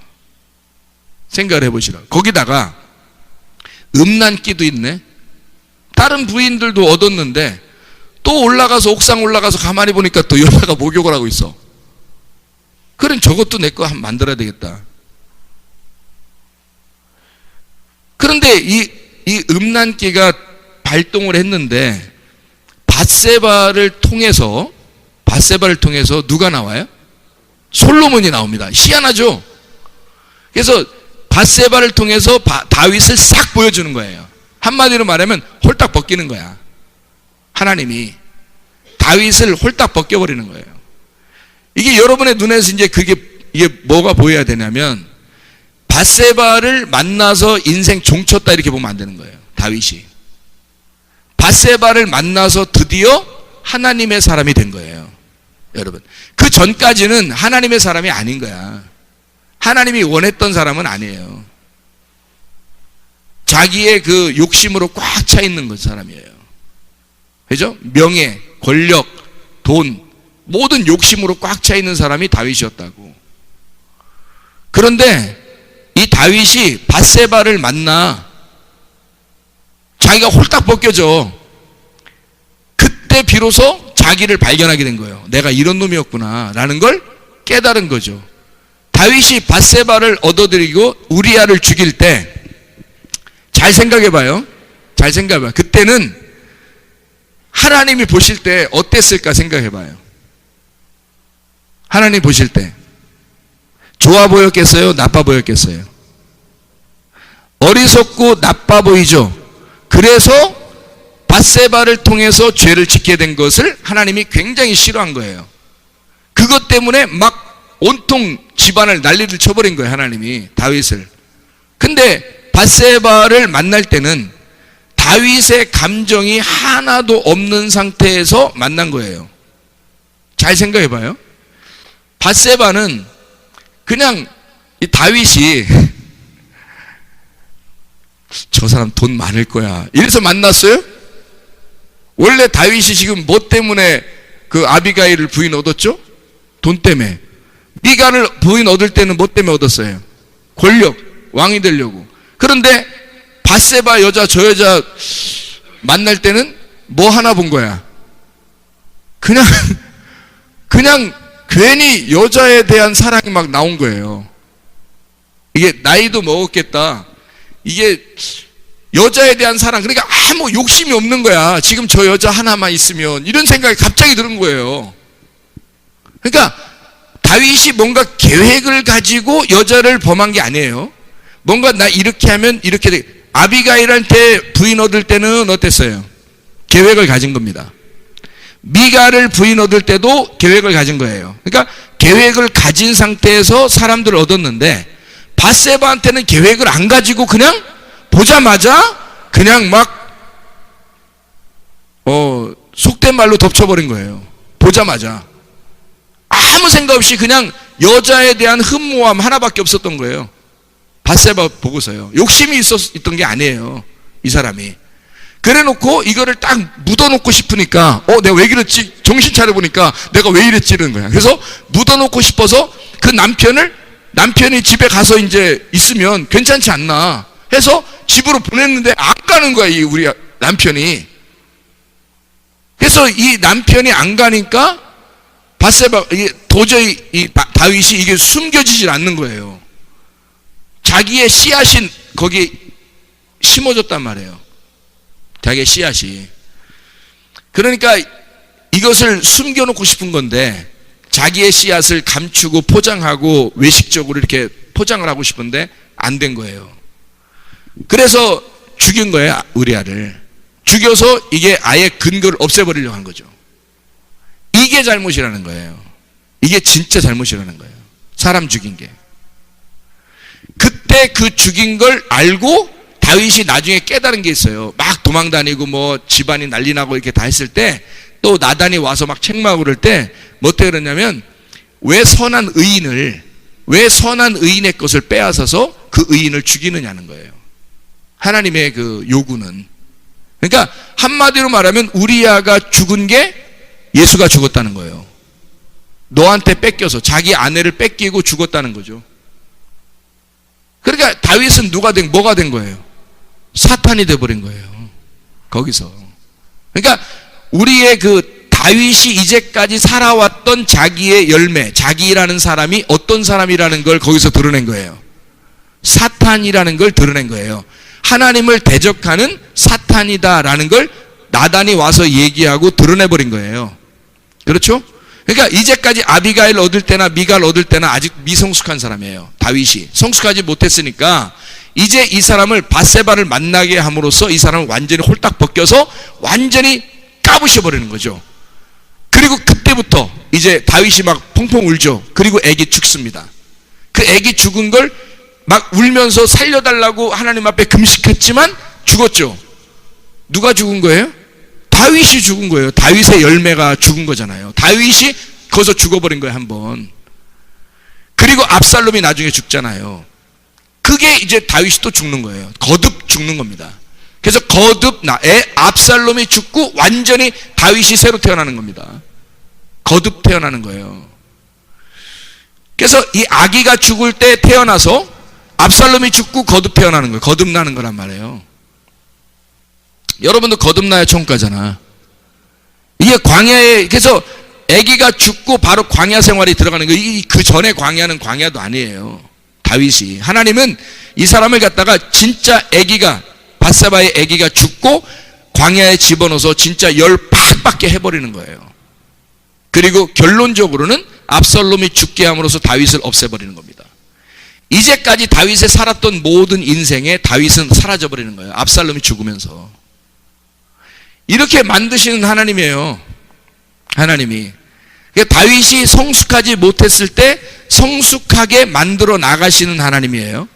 생각을 해보시라. 거기다가 음란기도 있네. 다른 부인들도 얻었는데 또 옥상 올라가서 가만히 보니까 또 여자가 목욕을 하고 있어. 그럼 저것도 내 거 한번 만들어야 되겠다. 그런데 이 음란기가 발동을 했는데 밧세바를 통해서 누가 나와요? 솔로몬이 나옵니다. 희한하죠? 그래서 밧세바를 통해서 다윗을 싹 보여주는 거예요. 한마디로 말하면 홀딱 벗기는 거야. 하나님이 다윗을 홀딱 벗겨버리는 거예요. 이게 여러분의 눈에서 이제 이게 뭐가 보여야 되냐면 밧세바를 만나서 인생 종쳤다 이렇게 보면 안 되는 거예요. 다윗이 밧세바를 만나서 드디어 하나님의 사람이 된 거예요. 여러분, 그 전까지는 하나님의 사람이 아닌 거야. 하나님이 원했던 사람은 아니에요. 자기의 그 욕심으로 꽉 차 있는 그 사람이에요. 그죠? 명예, 권력, 돈, 모든 욕심으로 꽉 차 있는 사람이 다윗이었다고. 그런데 이 다윗이 밧세바를 만나 자기가 홀딱 벗겨져. 그때 비로소 자기를 발견하게 된 거예요. 내가 이런 놈이었구나 라는 걸 깨달은 거죠. 다윗이 밧세바를 얻어들이고 우리아를 죽일 때 잘 생각해 봐요. 잘 생각해 봐요. 그때는 하나님이 보실 때 어땠을까 생각해 봐요. 하나님 보실 때 좋아 보였겠어요? 나빠 보였겠어요? 어리석고 나빠 보이죠? 그래서 밧세바를 통해서 죄를 짓게 된 것을 하나님이 굉장히 싫어한 거예요. 그것 때문에 막 온통 집안을 난리를 쳐버린 거예요. 하나님이 다윗을. 근데 밧세바를 만날 때는 다윗의 감정이 하나도 없는 상태에서 만난 거예요. 잘 생각해 봐요. 밧세바는 그냥 이 다윗이 저 사람 돈 많을 거야 이래서 만났어요? 원래 다윗이 지금 뭐 때문에 그 아비가일을 부인 얻었죠? 돈 때문에. 미갈을 부인 얻을 때는 뭐 때문에 얻었어요? 권력, 왕이 되려고. 그런데 밧세바 여자 저 여자 만날 때는 뭐 하나 본 거야? 그냥 괜히 여자에 대한 사랑이 막 나온 거예요. 이게 나이도 먹었겠다. 이게 여자에 대한 사랑, 그러니까 아무 욕심이 없는 거야. 지금 저 여자 하나만 있으면 이런 생각이 갑자기 드는 거예요. 그러니까 다윗이 뭔가 계획을 가지고 여자를 범한 게 아니에요. 뭔가 나 이렇게 하면 이렇게 돼. 아비가일한테 부인 얻을 때는 어땠어요? 계획을 가진 겁니다. 미갈을 부인 얻을 때도 계획을 가진 거예요. 그러니까 계획을 가진 상태에서 사람들을 얻었는데 밧세바한테는 계획을 안 가지고 그냥 보자마자 그냥 막 속된 말로 덮쳐버린 거예요. 보자마자 아무 생각 없이 그냥 여자에 대한 흠모함 하나밖에 없었던 거예요. 밧세바 보고서요. 욕심이 있었던 게 아니에요. 이 사람이. 그래 놓고 이거를 딱 묻어놓고 싶으니까 내가 왜 그랬지? 정신 차려보니까 내가 왜 이랬지? 이러는 거야. 그래서 묻어놓고 싶어서 그 남편이 집에 가서 이제 있으면 괜찮지 않나 해서 집으로 보냈는데 안 가는 거야. 이 우리 남편이. 그래서 이 남편이 안 가니까 밧세바 도저히 이 다윗이 이게 숨겨지질 않는 거예요. 자기의 씨앗이 거기 심어졌단 말이에요. 자기의 씨앗이. 그러니까 이것을 숨겨놓고 싶은 건데 자기의 씨앗을 감추고 포장하고 외식적으로 이렇게 포장을 하고 싶은데 안 된 거예요. 그래서 죽인 거예요. 우리아를. 죽여서 이게 아예 근거를 없애버리려고 한 거죠. 이게 잘못이라는 거예요. 이게 진짜 잘못이라는 거예요. 사람 죽인 게. 그때 그 죽인 걸 알고 다윗이 나중에 깨달은 게 있어요. 막 도망다니고 뭐 집안이 난리 나고 이렇게 다 했을 때 또 나단이 와서 막 책망하고 그럴 때 뭐 어떻게 그러냐면 왜 선한 의인의 것을 빼앗아서 그 의인을 죽이느냐는 거예요. 하나님의 그 요구는. 그러니까 한마디로 말하면 우리아가 죽은 게 예수가 죽었다는 거예요. 너한테 뺏겨서 자기 아내를 뺏기고 죽었다는 거죠. 그러니까 다윗은 뭐가 된 거예요? 사탄이 돼버린 거예요. 거기서. 그러니까 우리의 그 다윗이 이제까지 살아왔던 자기의 열매, 자기라는 사람이 어떤 사람이라는 걸 거기서 드러낸 거예요. 사탄이라는 걸 드러낸 거예요. 하나님을 대적하는 사탄이다라는 걸 나단이 와서 얘기하고 드러내버린 거예요. 그렇죠? 그러니까 이제까지 아비가일 얻을 때나 미갈 얻을 때나 아직 미성숙한 사람이에요. 다윗이 성숙하지 못했으니까 이제 이 사람을 밧세바를 만나게 함으로써 이 사람을 완전히 홀딱 벗겨서 완전히 까부셔버리는 거죠. 그리고 그때부터 이제 다윗이 막 펑펑 울죠. 그리고 애기 죽습니다. 그 애기 죽은 걸 막 울면서 살려달라고 하나님 앞에 금식했지만 죽었죠. 누가 죽은 거예요? 다윗이 죽은 거예요. 다윗의 열매가 죽은 거잖아요. 다윗이 거기서 죽어버린 거예요, 한번. 그리고 압살롬이 나중에 죽잖아요. 그게 이제 다윗이 또 죽는 거예요. 거듭 죽는 겁니다. 그래서 압살롬이 죽고 완전히 다윗이 새로 태어나는 겁니다. 거듭 태어나는 거예요. 그래서 이 아기가 죽을 때 태어나서 압살롬이 죽고 거듭 태어나는 거예요. 거듭나는 거란 말이에요. 여러분도 거듭나야 천국 가잖아. 이게 광야에, 그래서 아기가 죽고 바로 광야 생활이 들어가는 거예요. 그 전에 광야는 광야도 아니에요. 다윗이. 하나님은 이 사람을 갖다가 진짜 아기가, 밧세바의 아기가 죽고 광야에 집어넣어서 진짜 열 팍 받게 해버리는 거예요. 그리고 결론적으로는 압살롬이 죽게 함으로써 다윗을 없애버리는 겁니다. 이제까지 다윗의 살았던 모든 인생에 다윗은 사라져버리는 거예요. 압살롬이 죽으면서. 이렇게 만드시는 하나님이에요. 하나님이. 다윗이 성숙하지 못했을 때 성숙하게 만들어 나가시는 하나님이에요.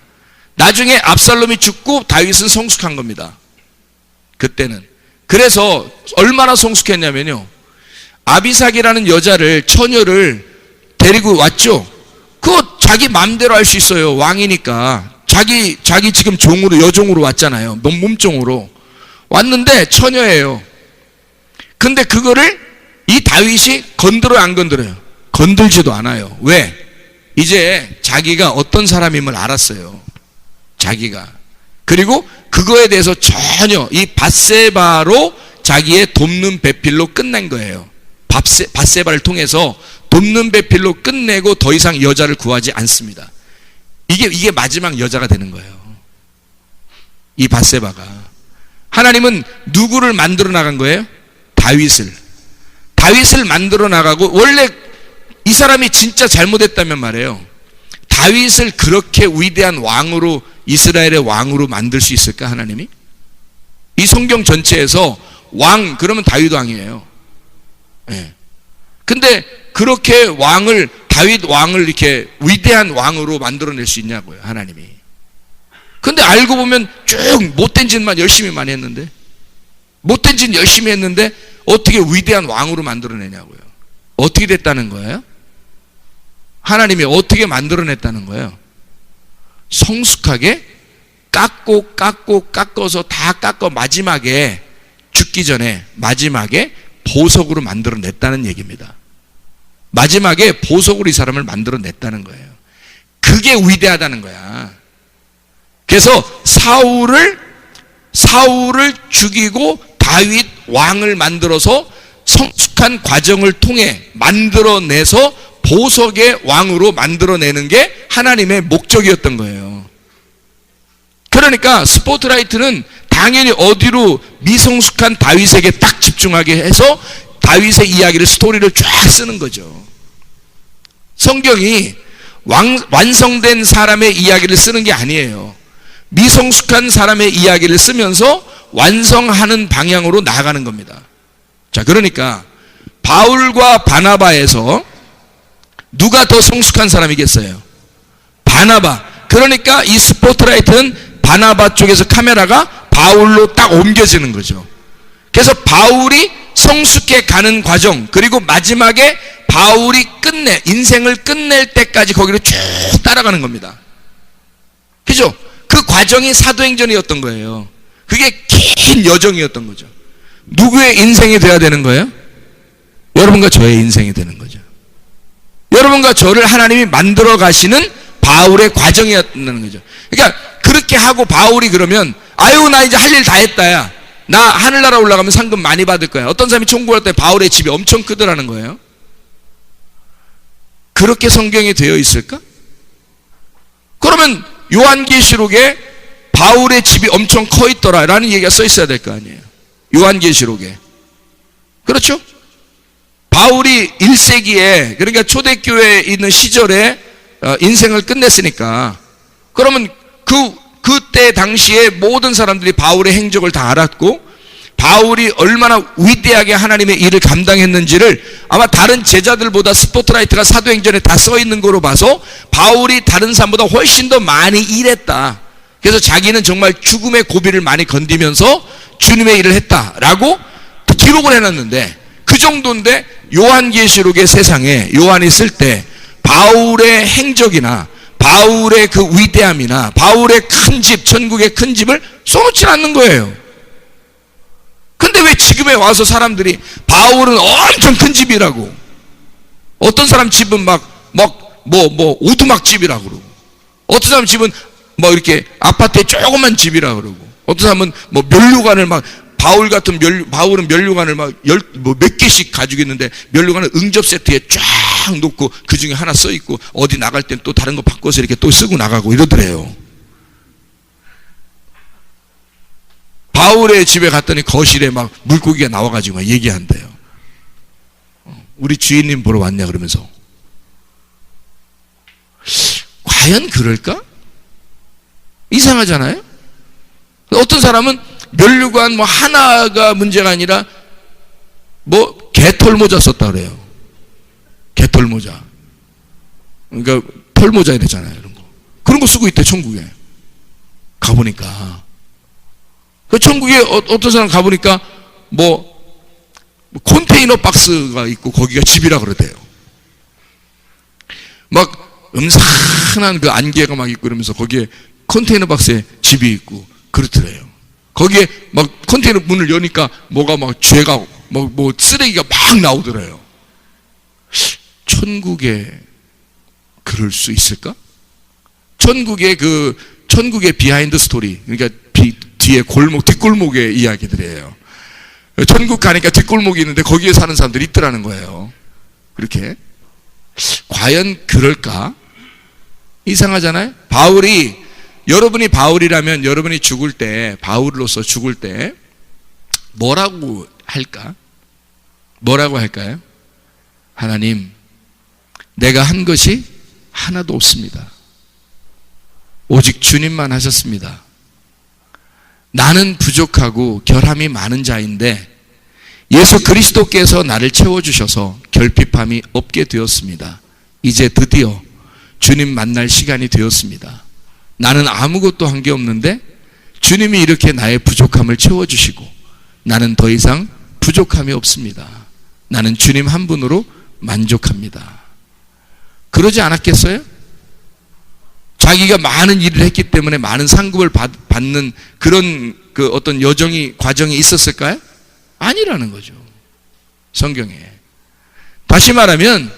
나중에 압살롬이 죽고 다윗은 성숙한 겁니다. 그때는. 그래서 얼마나 성숙했냐면요, 아비삭이라는 여자를, 처녀를 데리고 왔죠. 그거 자기 마음대로 할 수 있어요. 왕이니까. 자기 지금 종으로, 여종으로 왔잖아요. 몸종으로 왔는데 처녀예요. 근데 그거를 이 다윗이 건드려요, 안 건드려요? 건들지도 않아요. 왜? 이제 자기가 어떤 사람임을 알았어요. 자기가. 그리고 그거에 대해서 전혀 이 밧세바로 자기의 돕는 배필로 끝낸 거예요. 밧세바를 통해서 돕는 배필로 끝내고 더 이상 여자를 구하지 않습니다. 이게 마지막 여자가 되는 거예요. 이 밧세바가. 하나님은 누구를 만들어 나간 거예요? 다윗을 만들어 나가고, 원래 이 사람이 진짜 잘못했다면 말이에요, 다윗을 그렇게 위대한 왕으로, 이스라엘의 왕으로 만들 수 있을까, 하나님이? 이 성경 전체에서 왕 그러면 다윗 왕이에요. 예. 근데 그렇게 다윗 왕을 이렇게 위대한 왕으로 만들어낼 수 있냐고요, 하나님이. 근데 알고 보면 쭉 못된 짓만 열심히만 했는데, 못된 짓 열심히 했는데 어떻게 위대한 왕으로 만들어내냐고요. 어떻게 됐다는 거예요? 하나님이 어떻게 만들어냈다는 거예요? 성숙하게 깎아서 다 깎아 마지막에 죽기 전에 마지막에 보석으로 만들어냈다는 얘기입니다. 마지막에 보석으로 이 사람을 만들어냈다는 거예요. 그게 위대하다는 거야. 그래서 사울을 죽이고 다윗 왕을 만들어서 성숙한 과정을 통해 만들어내서 보석의 왕으로 만들어내는 게 하나님의 목적이었던 거예요. 그러니까 스포트라이트는 당연히 어디로? 미성숙한 다윗에게 딱 집중하게 해서 다윗의 이야기를, 스토리를 쫙 쓰는 거죠. 성경이 완성된 사람의 이야기를 쓰는 게 아니에요. 미성숙한 사람의 이야기를 쓰면서 완성하는 방향으로 나아가는 겁니다. 자, 그러니까 바울과 바나바에서 누가 더 성숙한 사람이겠어요? 바나바. 그러니까 이 스포트라이트는 바나바 쪽에서 카메라가 바울로 딱 옮겨지는 거죠. 그래서 바울이 성숙해 가는 과정, 그리고 마지막에 바울이 인생을 끝낼 때까지 거기를 쭉 따라가는 겁니다. 그죠? 그 과정이 사도행전이었던 거예요. 그게 긴 여정이었던 거죠. 누구의 인생이 돼야 되는 거예요? 여러분과 저의 인생이 되는 거죠. 여러분과 저를 하나님이 만들어 가시는 바울의 과정이었다는 거죠. 그러니까 그렇게 하고 바울이 그러면, 아유, 나 이제 할 일 다 했다야. 나 하늘나라 올라가면 상금 많이 받을 거야. 어떤 사람이 천국 갈 때 바울의 집이 엄청 크더라는 거예요. 그렇게 성경에 되어 있을까? 그러면 요한계시록에 바울의 집이 엄청 커 있더라 라는 얘기가 써 있어야 될 거 아니에요. 요한계시록에. 그렇죠? 바울이 1세기에, 그러니까 초대교회에 있는 시절에 인생을 끝냈으니까, 그러면 그때 당시에 모든 사람들이 바울의 행적을 다 알았고, 바울이 얼마나 위대하게 하나님의 일을 감당했는지를 아마 다른 제자들보다 스포트라이트가 사도행전에 다 써 있는 거로 봐서 바울이 다른 사람보다 훨씬 더 많이 일했다. 그래서 자기는 정말 죽음의 고비를 많이 건디면서 주님의 일을 했다라고 기록을 해놨는데, 그 정도인데 요한계시록의 세상에 요한이 쓸 때 바울의 행적이나 바울의 그 위대함이나 바울의 큰 집, 천국의 큰 집을 써놓지 않는 거예요. 근데 왜 지금에 와서 사람들이 바울은 엄청 큰 집이라고, 어떤 사람 집은 오두막 집이라고 그러고, 어떤 사람 집은 이렇게 아파트에 조그만 집이라고 그러고, 어떤 사람은 면류관을 바울은 면류관을 몇 개씩 가지고 있는데, 면류관을 응접 세트에 쫙 놓고 그 중에 하나 써 있고, 어디 나갈 땐 또 다른 거 바꿔서 이렇게 또 쓰고 나가고 이러더래요. 바울의 집에 갔더니 거실에 물고기가 나와가지고 얘기한대요. 우리 주인님 보러 왔냐 그러면서. 과연 그럴까? 이상하잖아요. 어떤 사람은 면류관 하나가 문제가 아니라 개털모자 썼다 그래요. 개털모자. 그러니까 털모자 이랬잖아요. 그런 거 쓰고 있대, 천국에. 가보니까. 그 천국에 어떤 사람 가보니까 컨테이너 박스가 있고 거기가 집이라 그러대요. 음산한 그 안개가 있고 이러면서 거기에 컨테이너 박스에 집이 있고 그렇더래요. 거기에 컨테이너 문을 여니까 죄가 쓰레기가 막 나오더래요. 천국에 그럴 수 있을까? 천국의 비하인드 스토리, 그러니까 뒤에 뒷골목의 이야기들이에요. 천국 가니까 뒷골목이 있는데 거기에 사는 사람들이 있더라는 거예요. 그렇게. 과연 그럴까? 이상하잖아요. 여러분이 바울이라면 여러분이 죽을 때, 바울로서 죽을 때 뭐라고 할까? 뭐라고 할까요? 하나님, 내가 한 것이 하나도 없습니다. 오직 주님만 하셨습니다. 나는 부족하고 결함이 많은 자인데 예수 그리스도께서 나를 채워주셔서 결핍함이 없게 되었습니다. 이제 드디어 주님 만날 시간이 되었습니다. 나는 아무것도 한 게 없는데 주님이 이렇게 나의 부족함을 채워주시고 나는 더 이상 부족함이 없습니다. 나는 주님 한 분으로 만족합니다. 그러지 않았겠어요? 자기가 많은 일을 했기 때문에 많은 상급을 받는 그런 어떤 과정이 있었을까요? 아니라는 거죠. 성경에. 다시 말하면,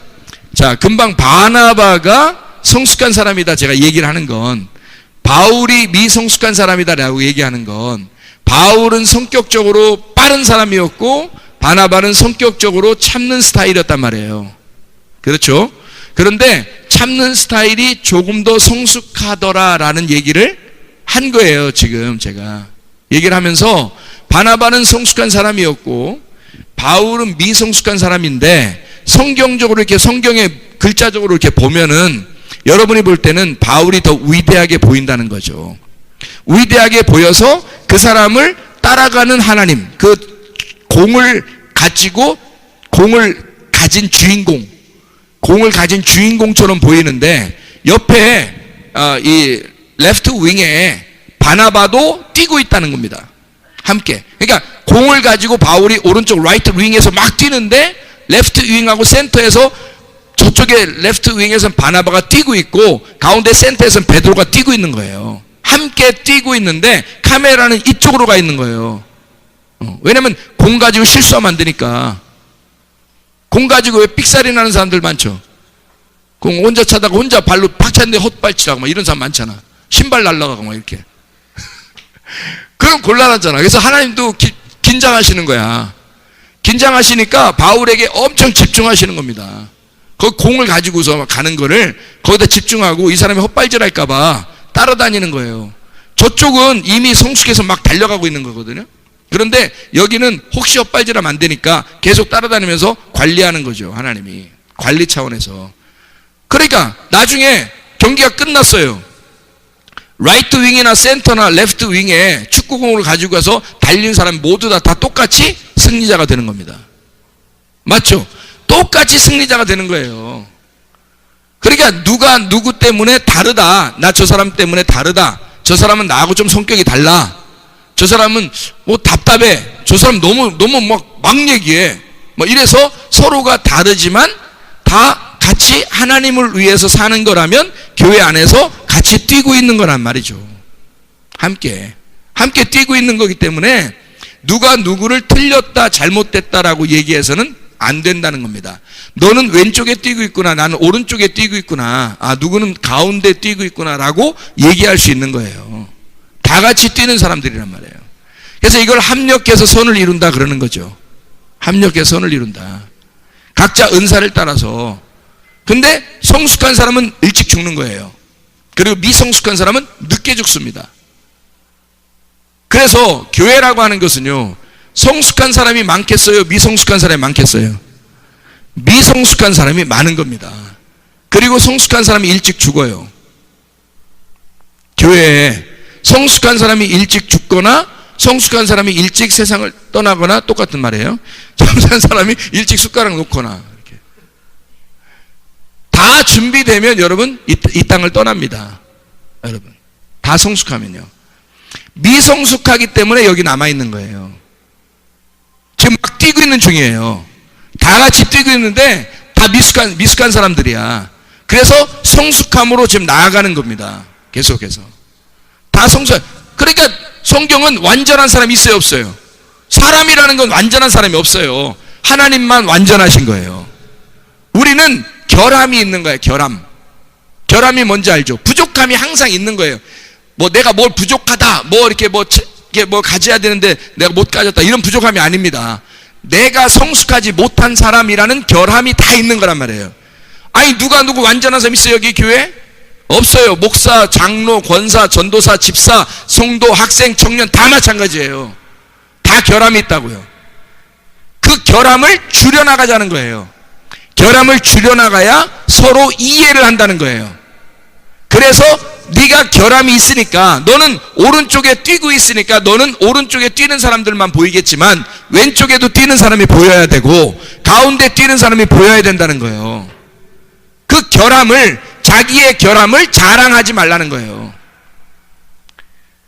금방 바나바가 성숙한 사람이다 제가 얘기를 하는 건, 바울이 미성숙한 사람이다라고 얘기하는 건, 바울은 성격적으로 빠른 사람이었고 바나바는 성격적으로 참는 스타일이었단 말이에요. 그렇죠? 그런데 참는 스타일이 조금 더 성숙하더라라는 얘기를 한 거예요. 지금 제가 얘기를 하면서, 바나바는 성숙한 사람이었고 바울은 미성숙한 사람인데, 성경적으로 이렇게 성경의 글자적으로 이렇게 보면은 여러분이 볼 때는 바울이 더 위대하게 보인다는 거죠. 위대하게 보여서 그 사람을 따라가는 하나님, 그 공을 가진 주인공처럼 보이는데, 옆에 이 레프트 윙에 바나바도 뛰고 있다는 겁니다. 함께. 그러니까 공을 가지고 바울이 오른쪽 라이트 윙에서 막 뛰는데, 레프트 윙하고 센터에서, 저쪽에 레프트 윙에서는 바나바가 뛰고 있고 가운데 센터에서는 베드로가 뛰고 있는 거예요. 함께 뛰고 있는데 카메라는 이쪽으로 가 있는 거예요. 왜냐면 공 가지고 실수하면 안 되니까. 공 가지고 왜 삑사리 나는 사람들 많죠. 공 혼자 차다가 혼자 발로 팍 찼는데 헛발치라고 이런 사람 많잖아. 신발 날라가고 이렇게. 그럼 곤란하잖아. 그래서 하나님도 긴장하시는 거야. 긴장하시니까 바울에게 엄청 집중하시는 겁니다. 그 공을 가지고서 가는 거를 거기다 집중하고 이 사람이 헛발질할까봐 따라다니는 거예요. 저쪽은 이미 성숙해서 막 달려가고 있는 거거든요. 그런데 여기는 혹시 헛발질하면 안 되니까 계속 따라다니면서 관리하는 거죠. 하나님이 관리 차원에서. 그러니까 나중에 경기가 끝났어요. 라이트 윙이나 센터나 레프트 윙에 축구공을 가지고 가서 달린 사람 모두 다 똑같이 승리자가 되는 겁니다. 맞죠? 똑같이 승리자가 되는 거예요. 그러니까 누가 누구 때문에 다르다. 나 저 사람 때문에 다르다. 저 사람은 나하고 좀 성격이 달라. 저 사람은 뭐 답답해. 저 사람 너무 막 얘기해. 뭐 이래서 서로가 다르지만 다 같이 하나님을 위해서 사는 거라면 교회 안에서 같이 뛰고 있는 거란 말이죠. 함께 뛰고 있는 거기 때문에 누가 누구를 틀렸다 잘못됐다라고 얘기해서는 안 된다는 겁니다. 너는 왼쪽에 뛰고 있구나, 나는 오른쪽에 뛰고 있구나, 누구는 가운데 뛰고 있구나라고 얘기할 수 있는 거예요. 다 같이 뛰는 사람들이란 말이에요. 그래서 이걸 합력해서 선을 이룬다 그러는 거죠. 합력해서 선을 이룬다. 각자 은사를 따라서. 근데 성숙한 사람은 일찍 죽는 거예요. 그리고 미성숙한 사람은 늦게 죽습니다. 그래서 교회라고 하는 것은요, 성숙한 사람이 많겠어요? 미성숙한 사람이 많겠어요? 미성숙한 사람이 많은 겁니다. 그리고 성숙한 사람이 일찍 죽어요. 교회에 성숙한 사람이 일찍 죽거나 성숙한 사람이 일찍 세상을 떠나거나 똑같은 말이에요. 성숙한 사람이 일찍 숟가락 놓거나 이렇게. 다 준비되면 여러분 이 땅을 떠납니다. 여러분 다 성숙하면요. 미성숙하기 때문에 여기 남아있는 거예요. 지금 막 뛰고 있는 중이에요. 다 같이 뛰고 있는데 다 미숙한 사람들이야. 그래서 성숙함으로 지금 나아가는 겁니다. 계속해서 다 성숙. 그러니까 성경은 완전한 사람이 있어요, 없어요? 사람이라는 건 완전한 사람이 없어요. 하나님만 완전하신 거예요. 우리는 결함이 있는 거예요. 결함이 뭔지 알죠? 부족함이 항상 있는 거예요. 뭐 내가 뭘 부족하다, 뭐 이렇게 뭐 가져야 되는데 내가 못 가졌다, 이런 부족함이 아닙니다. 내가 성숙하지 못한 사람이라는 결함이 다 있는 거란 말이에요. 아니 누가 누구 완전한 사람 있어요 여기 교회? 없어요. 목사, 장로, 권사, 전도사, 집사, 성도, 학생, 청년 다 마찬가지예요. 다 결함이 있다고요. 그 결함을 줄여나가자는 거예요. 결함을 줄여나가야 서로 이해를 한다는 거예요. 그래서 네가 결함이 있으니까, 너는 오른쪽에 뛰고 있으니까 너는 오른쪽에 뛰는 사람들만 보이겠지만 왼쪽에도 뛰는 사람이 보여야 되고 가운데 뛰는 사람이 보여야 된다는 거예요. 그 결함을, 자기의 결함을 자랑하지 말라는 거예요.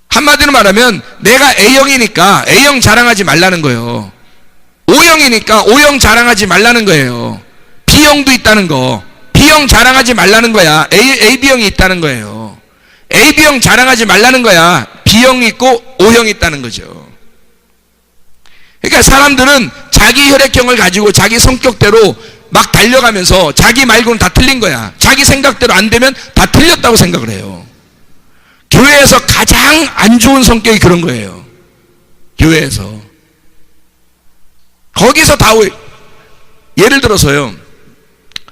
한마디로 말하면 내가 A형이니까 A형 자랑하지 말라는 거예요. O형이니까 O형 자랑하지 말라는 거예요. B형도 있다는 거, B형 자랑하지 말라는 거야. AB형이 있다는 거예요. AB형 자랑하지 말라는 거야. B형이 있고 O형이 있다는 거죠. 그러니까 사람들은 자기 혈액형을 가지고 자기 성격대로 막 달려가면서 자기 말고는 다 틀린 거야. 자기 생각대로 안 되면 다 틀렸다고 생각을 해요. 교회에서 가장 안 좋은 성격이 그런 거예요. 교회에서. 거기서 다 예를 들어서요,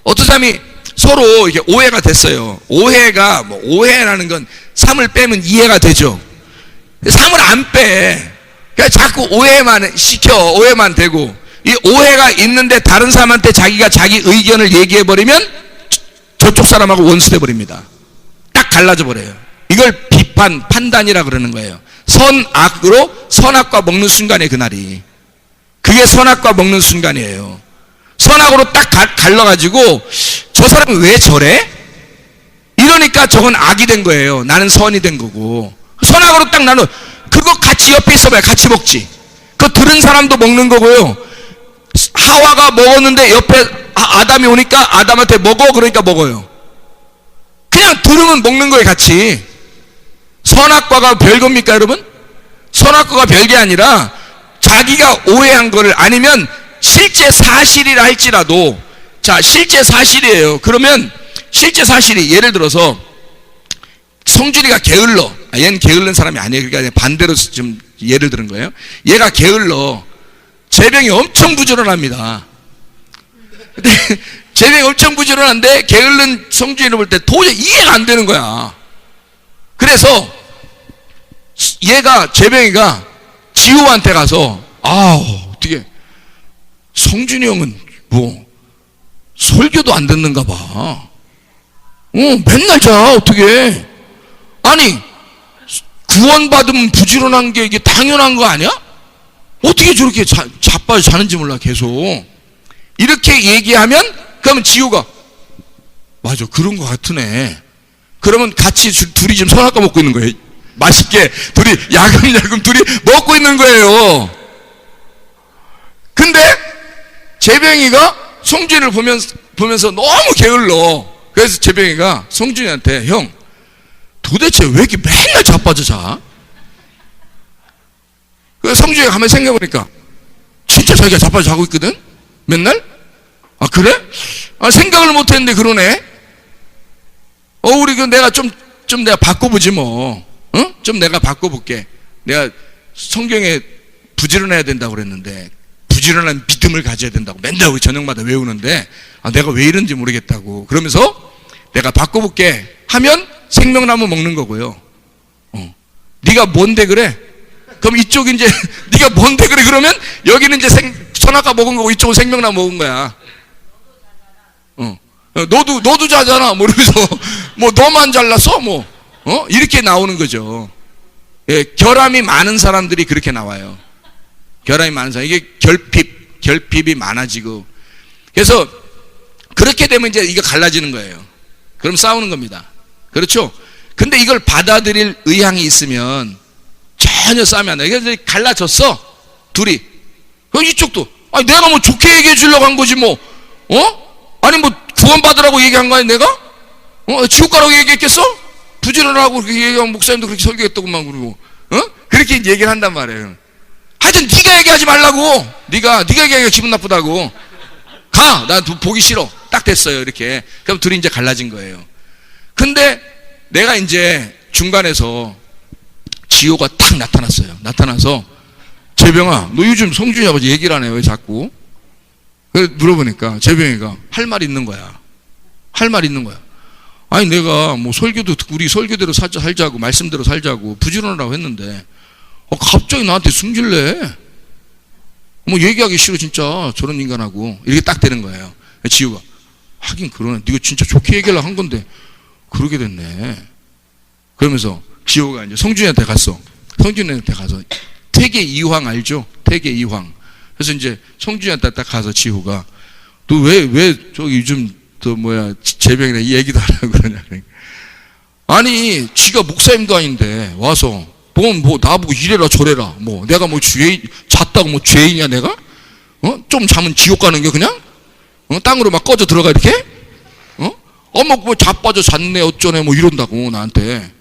어떤 사람이 서로 이렇게 오해가 됐어요. 오해가, 뭐 오해라는 건 3을 빼면 이해가 되죠. 3을 안 빼. 그러니까 자꾸 오해만 시켜. 오해만 되고. 이 오해가 있는데 다른 사람한테 자기가 자기 의견을 얘기해버리면 저쪽 사람하고 원수돼 버립니다. 딱 갈라져 버려요. 이걸 비판, 판단이라 그러는 거예요. 선악으로, 선악과 먹는 순간에 그날이. 그게 선악과 먹는 순간이에요. 선악으로 딱 갈라가지고 저 사람은 왜 저래? 이러니까 저건 악이 된 거예요. 나는 선이 된 거고. 선악으로 딱 나눠. 그거 같이 옆에 있어봐요. 같이 먹지. 그거 들은 사람도 먹는 거고요. 하와가 먹었는데 옆에 아담이 오니까 아담한테 먹어, 그러니까 먹어요. 그냥 들으면 먹는 거예요. 같이. 선악과가 별겁니까 여러분? 선악과가 별게 아니라 자기가 오해한 거를, 아니면 실제 사실이라 할지라도, 자 실제 사실이에요. 그러면 실제 사실이, 예를 들어서 성준이가 게을러. 얘는 게을른 사람이 아니에요. 그러니까 반대로 좀 예를 들은 거예요. 얘가 게을러. 재병이 엄청 부지런합니다. 근데 재병이 엄청 부지런한데 게을른 성준이를 볼 때 도저히 이해가 안 되는 거야. 그래서 얘가, 재병이가 지호한테 가서, 어떻게 성준이 형은 뭐 설교도 안 듣는가 봐. 맨날 자, 어떻게. 아니 구원받으면 부지런한 게 이게 당연한 거 아니야? 어떻게 저렇게 자빠져 자는지 몰라 계속. 이렇게 얘기하면 그러면 지호가 맞아 그런 거 같으네. 그러면 같이 둘이 지금 선악과 먹고 있는 거예요. 맛있게 둘이 야금야금 둘이 먹고 있는 거예요. 근데 재병이가 성준이를 보면서 너무 게을러. 그래서 재병이가 성준이한테 형 도대체 왜 이렇게 맨날 자빠져 자? 그래서 성준이가 가만히 생각해보니까 진짜 자기가 자빠져 자고 있거든? 맨날? 아 그래? 아 생각을 못했는데 그러네? 우리 내가 좀 내가 바꿔보지 뭐. 응? 좀 내가 바꿔볼게. 내가 성경에 부지런해야 된다고 그랬는데 부지런한 믿음을 가져야 된다고 맨날 우리 저녁마다 외우는데 내가 왜 이런지 모르겠다고. 그러면서 내가 바꿔볼게 하면 생명나무 먹는 거고요. 네가 뭔데 그래? 그럼 이쪽 이제 네가 뭔데 그래? 그러면 여기는 이제 선악과 먹은 거고 이쪽은 생명나무 먹은 거야. 너도 자잖아. 뭐 이러면서 뭐 너만 잘났어? 뭐 이렇게 나오는 거죠. 예, 결함이 많은 사람들이 그렇게 나와요. 결함이 많은 사람 이게 결핍이 많아지고 그래서 그렇게 되면 이제 이게 갈라지는 거예요. 그럼 싸우는 겁니다. 그렇죠? 근데 이걸 받아들일 의향이 있으면 전혀 싸움이 안 돼. 그래서 갈라졌어 둘이. 이쪽도 아니 내가 뭐 좋게 얘기해 주려고 한 거지 뭐. 아니 뭐 구원받으라고 얘기한 거 아니 내가? 지옥 가라고 얘기했겠어? 부지런하고 그렇게 얘기하면 목사님도 그렇게 설교했더구만. 그러고 그렇게 얘기를 한단 말이에요. 하여튼 네가 얘기하지 말라고. 네가 얘기하기가 기분 나쁘다고. 가. 나 보기 싫어. 딱 됐어요. 이렇게. 그럼 둘이 이제 갈라진 거예요. 근데 내가 이제 중간에서 지호가 탁 나타났어요. 나타나서 재병아 너 요즘 성준이 아버지 얘기를 안 해요. 왜 자꾸? 그래서 물어보니까 재병이가 할 말 있는 거야. 할 말 있는 거야. 아니 내가 뭐 설교도 우리 설교대로 살자고 말씀대로 살자고 부지런하라고 했는데 갑자기 나한테 승질내. 뭐 얘기하기 싫어 진짜 저런 인간하고. 이렇게 딱 되는 거예요. 지우가 하긴 그러네. 네가 진짜 좋게 얘기하려고 한 건데 그러게 됐네. 그러면서 지우가 이제 성준이한테 갔어. 성준이한테 가서 태계 이황 알죠? 태계 이황. 그래서 이제 성준이한테 딱 가서 지우가 너 왜 저기 요즘 재병이랑 이 얘기도 안 하고 그러냐. 아니 지가 목사님도 아닌데 와서 뭐 나보고 이래라 저래라 뭐 내가 뭐 잤다고 뭐 죄인이야 내가? 좀 자면 지옥 가는 게 그냥? 땅으로 막 꺼져 들어가 이렇게? 뭐 자빠져 잤네 어쩌네 뭐 이런다고 나한테.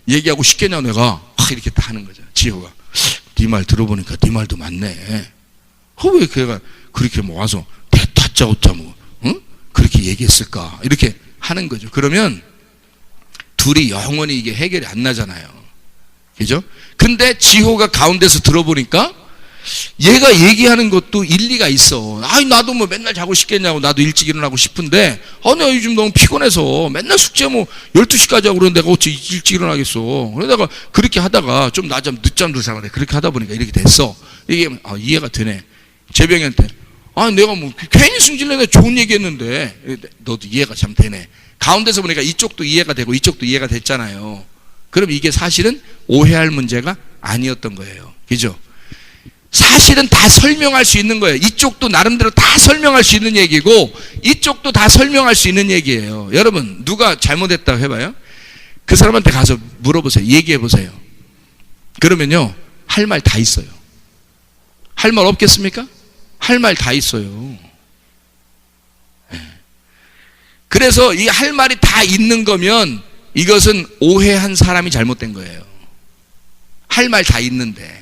얘기하고 싶겠냐 내가. 이렇게 다 하는 거죠. 지호가 네 말 들어보니까 네 말도 맞네. 왜 걔가 그렇게 뭐 와서 대타짜 어짜 뭐 그렇게 얘기했을까 이렇게 하는 거죠. 그러면 둘이 영원히 이게 해결이 안 나잖아요. 그죠? 근데 지호가 가운데서 들어보니까 얘가 얘기하는 것도 일리가 있어. 나도 뭐 맨날 자고 싶겠냐고. 나도 일찍 일어나고 싶은데 내가 요즘 너무 피곤해서 맨날 숙제 뭐 12시까지 하고 그러는데 내가 어찌 일찍 일어나겠어. 그러다가 그렇게 하다가 좀 늦잠도 자는데 그렇게 하다 보니까 이렇게 됐어. 이게 이해가 되네. 재병이한테 내가 뭐 괜히 승질내네 좋은 얘기했는데 너도 이해가 참 되네. 가운데서 보니까 이쪽도 이해가 되고 이쪽도 이해가 됐잖아요. 그럼 이게 사실은 오해할 문제가 아니었던 거예요. 그죠? 사실은 다 설명할 수 있는 거예요. 이쪽도 나름대로 다 설명할 수 있는 얘기고 이쪽도 다 설명할 수 있는 얘기예요. 여러분 누가 잘못했다고 해봐요. 그 사람한테 가서 물어보세요. 얘기해보세요. 그러면요 할 말 다 있어요. 할 말 없겠습니까? 할 말 다 있어요. 그래서 이 할 말이 다 있는 거면 이것은 오해한 사람이 잘못된 거예요. 할 말 다 있는데.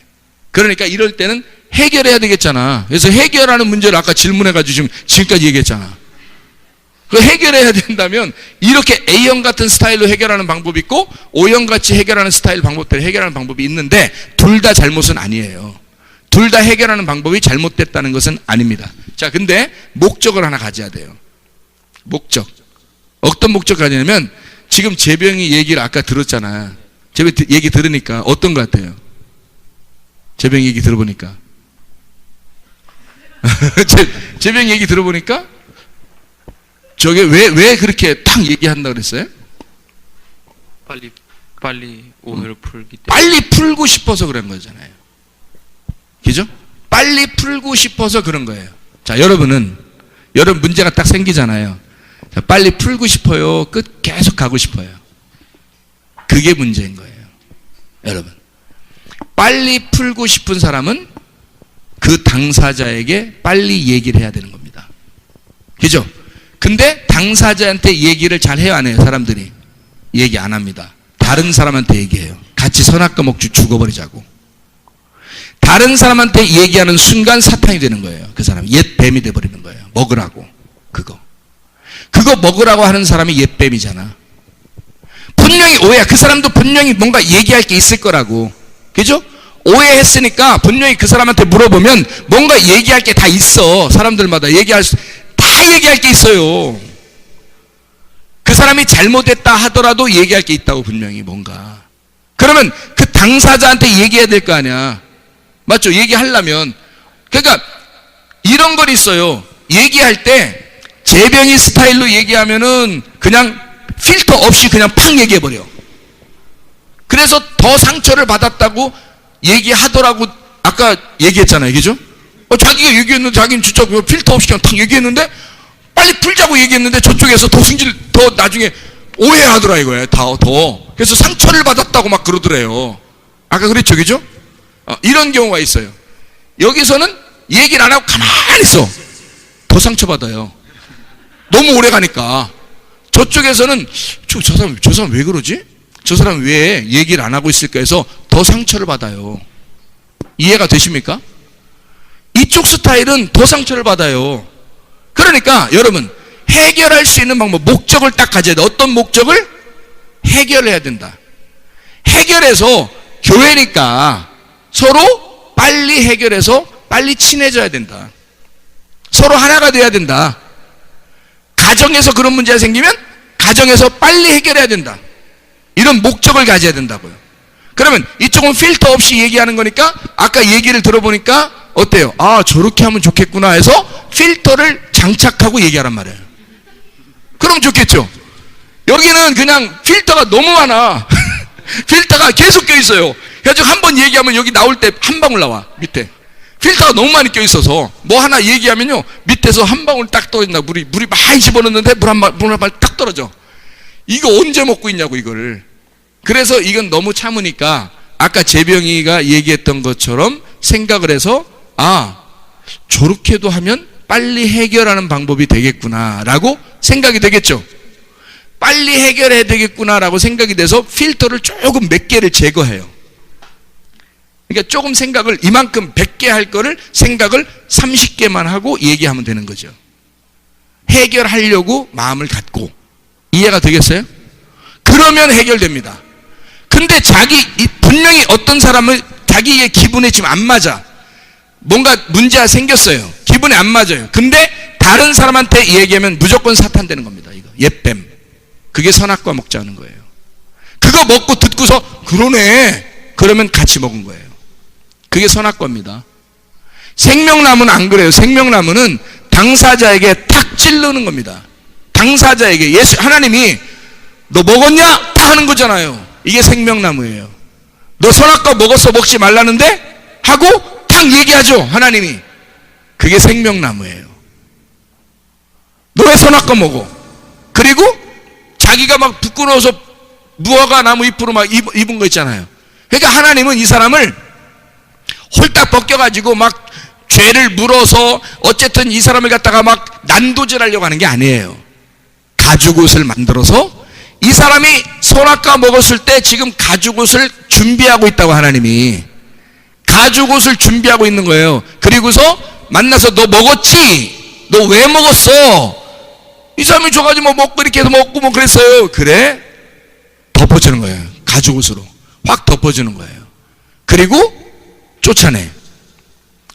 그러니까 이럴 때는 해결해야 되겠잖아. 그래서 해결하는 문제를 아까 질문해가지고 지금까지 얘기했잖아. 그 해결해야 된다면 이렇게 A형 같은 스타일로 해결하는 방법이 있고 O형 같이 해결하는 스타일 방법대로 해결하는 방법이 있는데 둘 다 잘못은 아니에요. 둘 다 해결하는 방법이 잘못됐다는 것은 아닙니다. 자, 근데 목적을 하나 가져야 돼요. 목적. 어떤 목적 가지냐면 지금 재병이 얘기를 아까 들었잖아. 재병 얘기 들으니까 어떤 것 같아요? 재병 얘기 들어보니까 재병 얘기 들어보니까 저게 왜 그렇게 탁 얘기한다 그랬어요? 빨리 빨리 오해를 풀기 때문에. 빨리 풀고 싶어서 그런 거잖아요. 그죠? 빨리 풀고 싶어서 그런 거예요. 자, 여러분 문제가 딱 생기잖아요. 자, 빨리 풀고 싶어요? 계속 가고 싶어요? 그게 문제인 거예요. 여러분, 빨리 풀고 싶은 사람은 그 당사자에게 빨리 얘기를 해야 되는 겁니다. 그죠? 근데 당사자한테 얘기를 잘 해요, 안 해요? 사람들이 얘기 안 합니다. 다른 사람한테 얘기해요. 같이 선악과 먹주 죽어버리자고. 다른 사람한테 얘기하는 순간 사탄이 되는 거예요. 그 사람 옛 뱀이 돼버리는 거예요. 먹으라고. 그거 먹으라고 하는 사람이 옛 뱀이잖아. 분명히 오해야. 그 사람도 분명히 뭔가 얘기할 게 있을 거라고. 그죠? 오해했으니까 분명히 그 사람한테 물어보면 뭔가 얘기할 게 다 있어. 사람들마다 다 얘기할 게 있어요. 그 사람이 잘못했다 하더라도 얘기할 게 있다고, 분명히 뭔가. 그러면 그 당사자한테 얘기해야 될 거 아니야. 맞죠? 얘기하려면. 그러니까 이런 건 있어요. 얘기할 때 재병이 스타일로 얘기하면은 그냥 필터 없이 그냥 팍 얘기해버려. 그래서 더 상처를 받았다고 얘기하더라고. 아까 얘기했잖아요. 그죠? 자기가 얘기했는데, 자기는 진짜 필터 없이 그냥 탁 얘기했는데, 빨리 풀자고 얘기했는데 저쪽에서 더 나중에 오해하더라 이거예요. 더. 그래서 상처를 받았다고 막 그러더래요. 아까 그랬죠. 그죠? 이런 경우가 있어요. 여기서는 얘기를 안 하고 가만히 있어. 더 상처받아요. 너무 오래 가니까. 저쪽에서는 저 사람 왜 그러지? 저 사람 왜 얘기를 안 하고 있을까 해서 더 상처를 받아요. 이해가 되십니까? 이쪽 스타일은 더 상처를 받아요. 그러니까 여러분, 해결할 수 있는 방법, 목적을 딱 가져야 돼. 어떤 목적을? 해결해야 된다. 해결해서 교회니까 서로 빨리 해결해서 빨리 친해져야 된다. 서로 하나가 돼야 된다. 가정에서 그런 문제가 생기면 가정에서 빨리 해결해야 된다. 이런 목적을 가져야 된다고요. 그러면 이쪽은 필터 없이 얘기하는 거니까 아까 얘기를 들어보니까 어때요? 아, 저렇게 하면 좋겠구나 해서 필터를 장착하고 얘기하란 말이에요. 그럼 좋겠죠? 여기는 그냥 필터가 너무 많아. 필터가 계속 껴있어요. 그래가지고 한번 얘기하면 여기 나올 때 한 방울 나와, 밑에. 필터가 너무 많이 껴있어서 뭐 하나 얘기하면요, 밑에서 한 방울 딱 떨어진다. 물이 많이 집어넣는데 물 한 방울 딱 떨어져. 이거 언제 먹고 있냐고, 이거를. 그래서 이건 너무 참으니까 아까 재병이가 얘기했던 것처럼 생각을 해서, 아, 저렇게도 하면 빨리 해결하는 방법이 되겠구나 라고 생각이 되겠죠. 빨리 해결해야 되겠구나 라고 생각이 돼서 필터를 조금 몇 개를 제거해요. 그러니까 조금 생각을, 이만큼 100개 할 거를 생각을 30개만 하고 얘기하면 되는 거죠. 해결하려고 마음을 갖고. 이해가 되겠어요? 그러면 해결됩니다. 근데 분명히 어떤 사람은 자기의 기분에 지금 안 맞아. 뭔가 문제가 생겼어요. 기분에 안 맞아요. 근데 다른 사람한테 얘기하면 무조건 사탄 되는 겁니다. 이거 옛뱀. 그게 선악과 먹자는 거예요. 그거 먹고 듣고서 그러네. 그러면 같이 먹은 거예요. 그게 선악과입니다. 생명나무는 안 그래요. 생명나무는 당사자에게 탁 찌르는 겁니다. 당사자에게. 하나님이 너 먹었냐? 다 하는 거잖아요. 이게 생명나무예요. 너 선악과 먹었어, 먹지 말라는데? 하고 탁 얘기하죠, 하나님이. 그게 생명나무예요. 너 왜 선악과 먹어? 그리고 자기가 막 부끄러워서 무화과 나무 잎으로 막 입은 거 있잖아요. 그러니까 하나님은 이 사람을 홀딱 벗겨가지고 막 죄를 물어서 어쨌든 이 사람을 갖다가 막 난도질 하려고 하는 게 아니에요. 가죽옷을 만들어서 이 사람이 선악과 먹었을 때 지금 가죽옷을 준비하고 있다고, 하나님이. 가죽옷을 준비하고 있는 거예요. 그리고서 만나서 너 먹었지? 너 왜 먹었어? 이 사람이 줘가지고 뭐 먹고 이렇게 해서 먹고 뭐 그랬어요. 그래? 덮어주는 거예요. 가죽옷으로. 확 덮어주는 거예요. 그리고 쫓아내.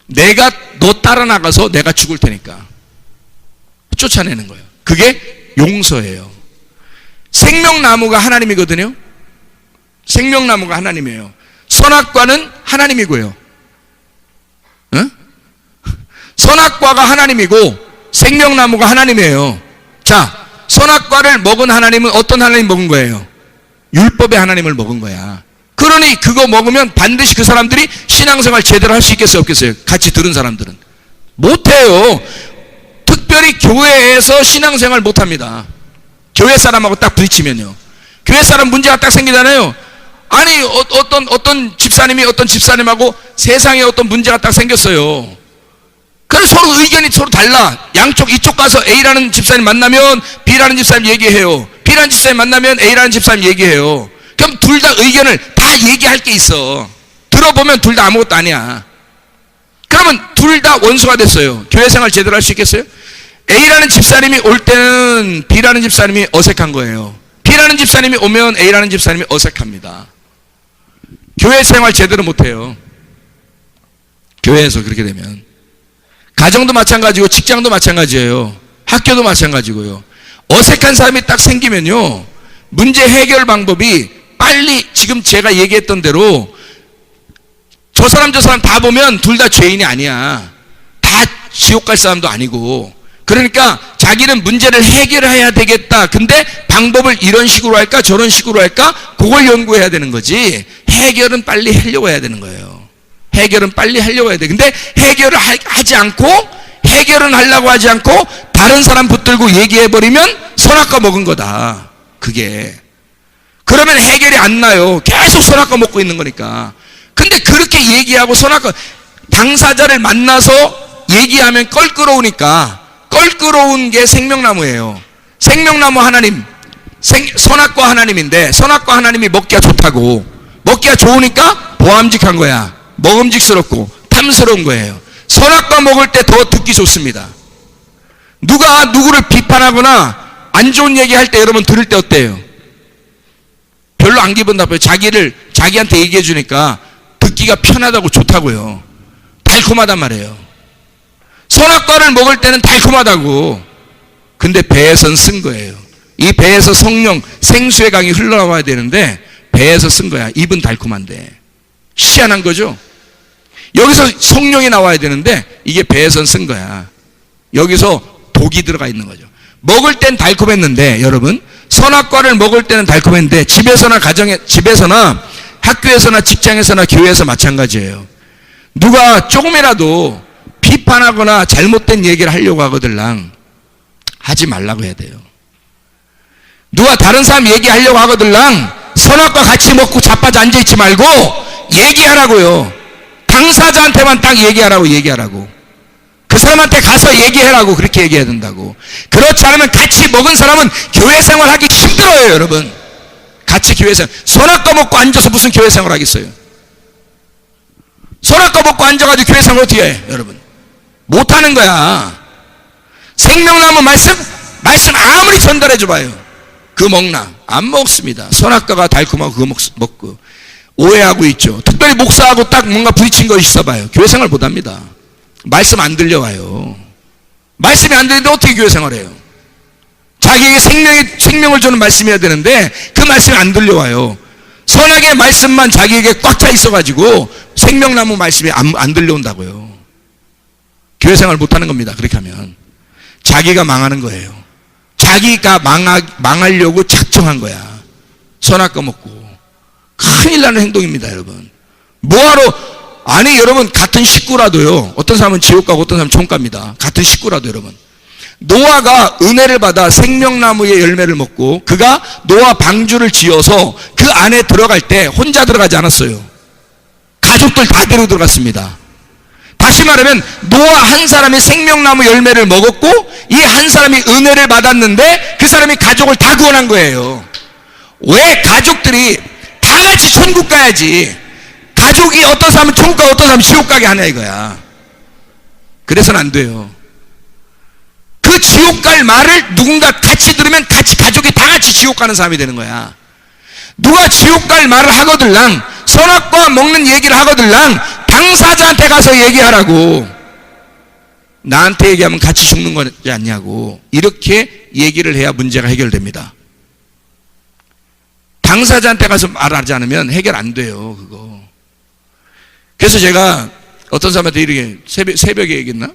내가 너 따라 나가서 내가 죽을 테니까. 쫓아내는 거예요. 그게 용서예요. 생명나무가 하나님이거든요. 생명나무가 하나님이에요. 선악과는 하나님이고요. 응? 선악과가 하나님이고 생명나무가 하나님이에요. 자, 선악과를 먹은 하나님은 어떤 하나님 먹은 거예요? 율법의 하나님을 먹은 거야. 그러니 그거 먹으면 반드시 그 사람들이 신앙생활 제대로 할 수 있겠어요, 없겠어요? 같이 들은 사람들은 못해요. 특별히 교회에서 신앙생활 못합니다. 교회 사람하고 딱 부딪히면요, 교회 사람 문제가 딱 생기잖아요. 아니 어떤 집사님이 어떤 집사님하고 세상에 어떤 문제가 딱 생겼어요. 그래서 서로 의견이 서로 달라. 양쪽, 이쪽 가서 A라는 집사님 만나면 B라는 집사님 얘기해요. B라는 집사님 만나면 A라는 집사님 얘기해요. 그럼 둘 다 의견을 다 얘기할 게 있어. 들어보면 둘 다 아무것도 아니야. 그러면 둘 다 원수가 됐어요. 교회 생활 제대로 할 수 있겠어요? A라는 집사님이 올 때는 B라는 집사님이 어색한 거예요. B라는 집사님이 오면 A라는 집사님이 어색합니다. 교회 생활 제대로 못해요. 교회에서 그렇게 되면. 가정도 마찬가지고 직장도 마찬가지예요. 학교도 마찬가지고요. 어색한 사람이 딱 생기면요, 문제 해결 방법이 빨리 지금 제가 얘기했던 대로 저 사람 저 사람 다 보면 둘 다 죄인이 아니야. 다 지옥 갈 사람도 아니고. 그러니까 자기는 문제를 해결해야 되겠다. 근데 방법을 이런 식으로 할까 저런 식으로 할까 그걸 연구해야 되는 거지. 해결은 빨리 하려고 해야 되는 거예요. 해결은 빨리 하려고 해야 돼. 근데 해결을 하지 않고, 해결은 하려고 하지 않고 다른 사람 붙들고 얘기해버리면 선악과 먹은 거다. 그게. 그러면 해결이 안 나요. 계속 선악과 먹고 있는 거니까. 근데 그렇게 얘기하고 선악과, 당사자를 만나서 얘기하면 껄끄러우니까, 껄끄러운 게 생명나무예요. 생명나무 하나님, 선악과 하나님인데, 선악과 하나님이 먹기가 좋다고. 먹기가 좋으니까 보암직한 거야. 먹음직스럽고 탐스러운 거예요. 선악과 먹을 때 더 듣기 좋습니다. 누가 누구를 비판하거나 안 좋은 얘기 할 때 여러분 들을 때 어때요? 별로 안 기분 나빠요. 자기한테 얘기해 주니까 듣기가 편하다고 좋다고요. 달콤하단 말이에요. 선악과를 먹을 때는 달콤하다고. 근데 배에선 쓴 거예요. 이 배에서 성령, 생수의 강이 흘러나와야 되는데 배에서 쓴 거야. 입은 달콤한데. 희한한 거죠. 여기서 성령이 나와야 되는데 이게 배에선 쓴 거야. 여기서 독이 들어가 있는 거죠. 먹을 땐 달콤했는데, 여러분, 선악과를 먹을 때는 달콤했는데 집에서나 집에서나 학교에서나 직장에서나 교회에서 마찬가지예요. 누가 조금이라도 비판하거나 잘못된 얘기를 하려고 하거들랑 하지 말라고 해야 돼요. 누가 다른 사람 얘기하려고 하거들랑 선악과 같이 먹고 자빠져 앉아있지 말고 얘기하라고요. 당사자한테만 딱 얘기하라고. 그 사람한테 가서 얘기하라고. 그렇게 얘기해야 된다고. 그렇지 않으면 같이 먹은 사람은 교회 생활하기 힘들어요, 여러분. 같이 교회 생활. 선악과 먹고 앉아서 무슨 교회 생활 하겠어요? 선악과 먹고 앉아가지고 교회 생활 어떻게 해, 여러분? 못하는 거야. 생명나무 말씀 아무리 전달해 줘봐요. 그거 먹나? 안 먹습니다. 선악과가 달콤하고 그거 먹고. 오해하고 있죠. 특별히 목사하고 딱 뭔가 부딪힌 거 있어봐요. 교회 생활 못합니다. 말씀 안 들려와요. 말씀이 안 들리는데 어떻게 교회 생활해요? 자기에게 생명을 주는 말씀이어야 되는데 그 말씀이 안 들려와요. 선악의 말씀만 자기에게 꽉 차 있어가지고 생명나무 말씀이 안 들려온다고요. 교회 생활 못하는 겁니다. 그렇게 하면 자기가 망하는 거예요. 자기가 망하려고 작정한 거야. 선악과 먹고. 큰일 나는 행동입니다, 여러분. 뭐하러, 아니, 여러분, 같은 식구라도요, 어떤 사람은 지옥 가고 어떤 사람은 천국 갑니다. 같은 식구라도, 여러분. 노아가 은혜를 받아 생명나무의 열매를 먹고 그가 노아 방주를 지어서 그 안에 들어갈 때 혼자 들어가지 않았어요. 가족들 다 데리고 들어갔습니다. 다시 말하면 노아 한 사람이 생명나무 열매를 먹었고 이 한 사람이 은혜를 받았는데 그 사람이 가족을 다 구원한 거예요. 왜? 가족들이 다 같이 천국 가야지. 가족이 어떤 사람은 천국 가고 어떤 사람은 지옥 가게 하냐 이거야. 그래서는 안 돼요. 그 지옥 갈 말을 누군가 같이 들으면 같이 가족이 다 같이 지옥 가는 사람이 되는 거야. 누가 지옥 갈 말을 하거들랑 선악과 먹는 얘기를 하거들랑 당사자한테 가서 얘기하라고. 나한테 얘기하면 같이 죽는 거지 않냐고. 이렇게 얘기를 해야 문제가 해결됩니다. 당사자한테 가서 말하지 않으면 해결 안 돼요, 그거. 그래서 제가 어떤 사람한테 이렇게 새벽에 얘기했나?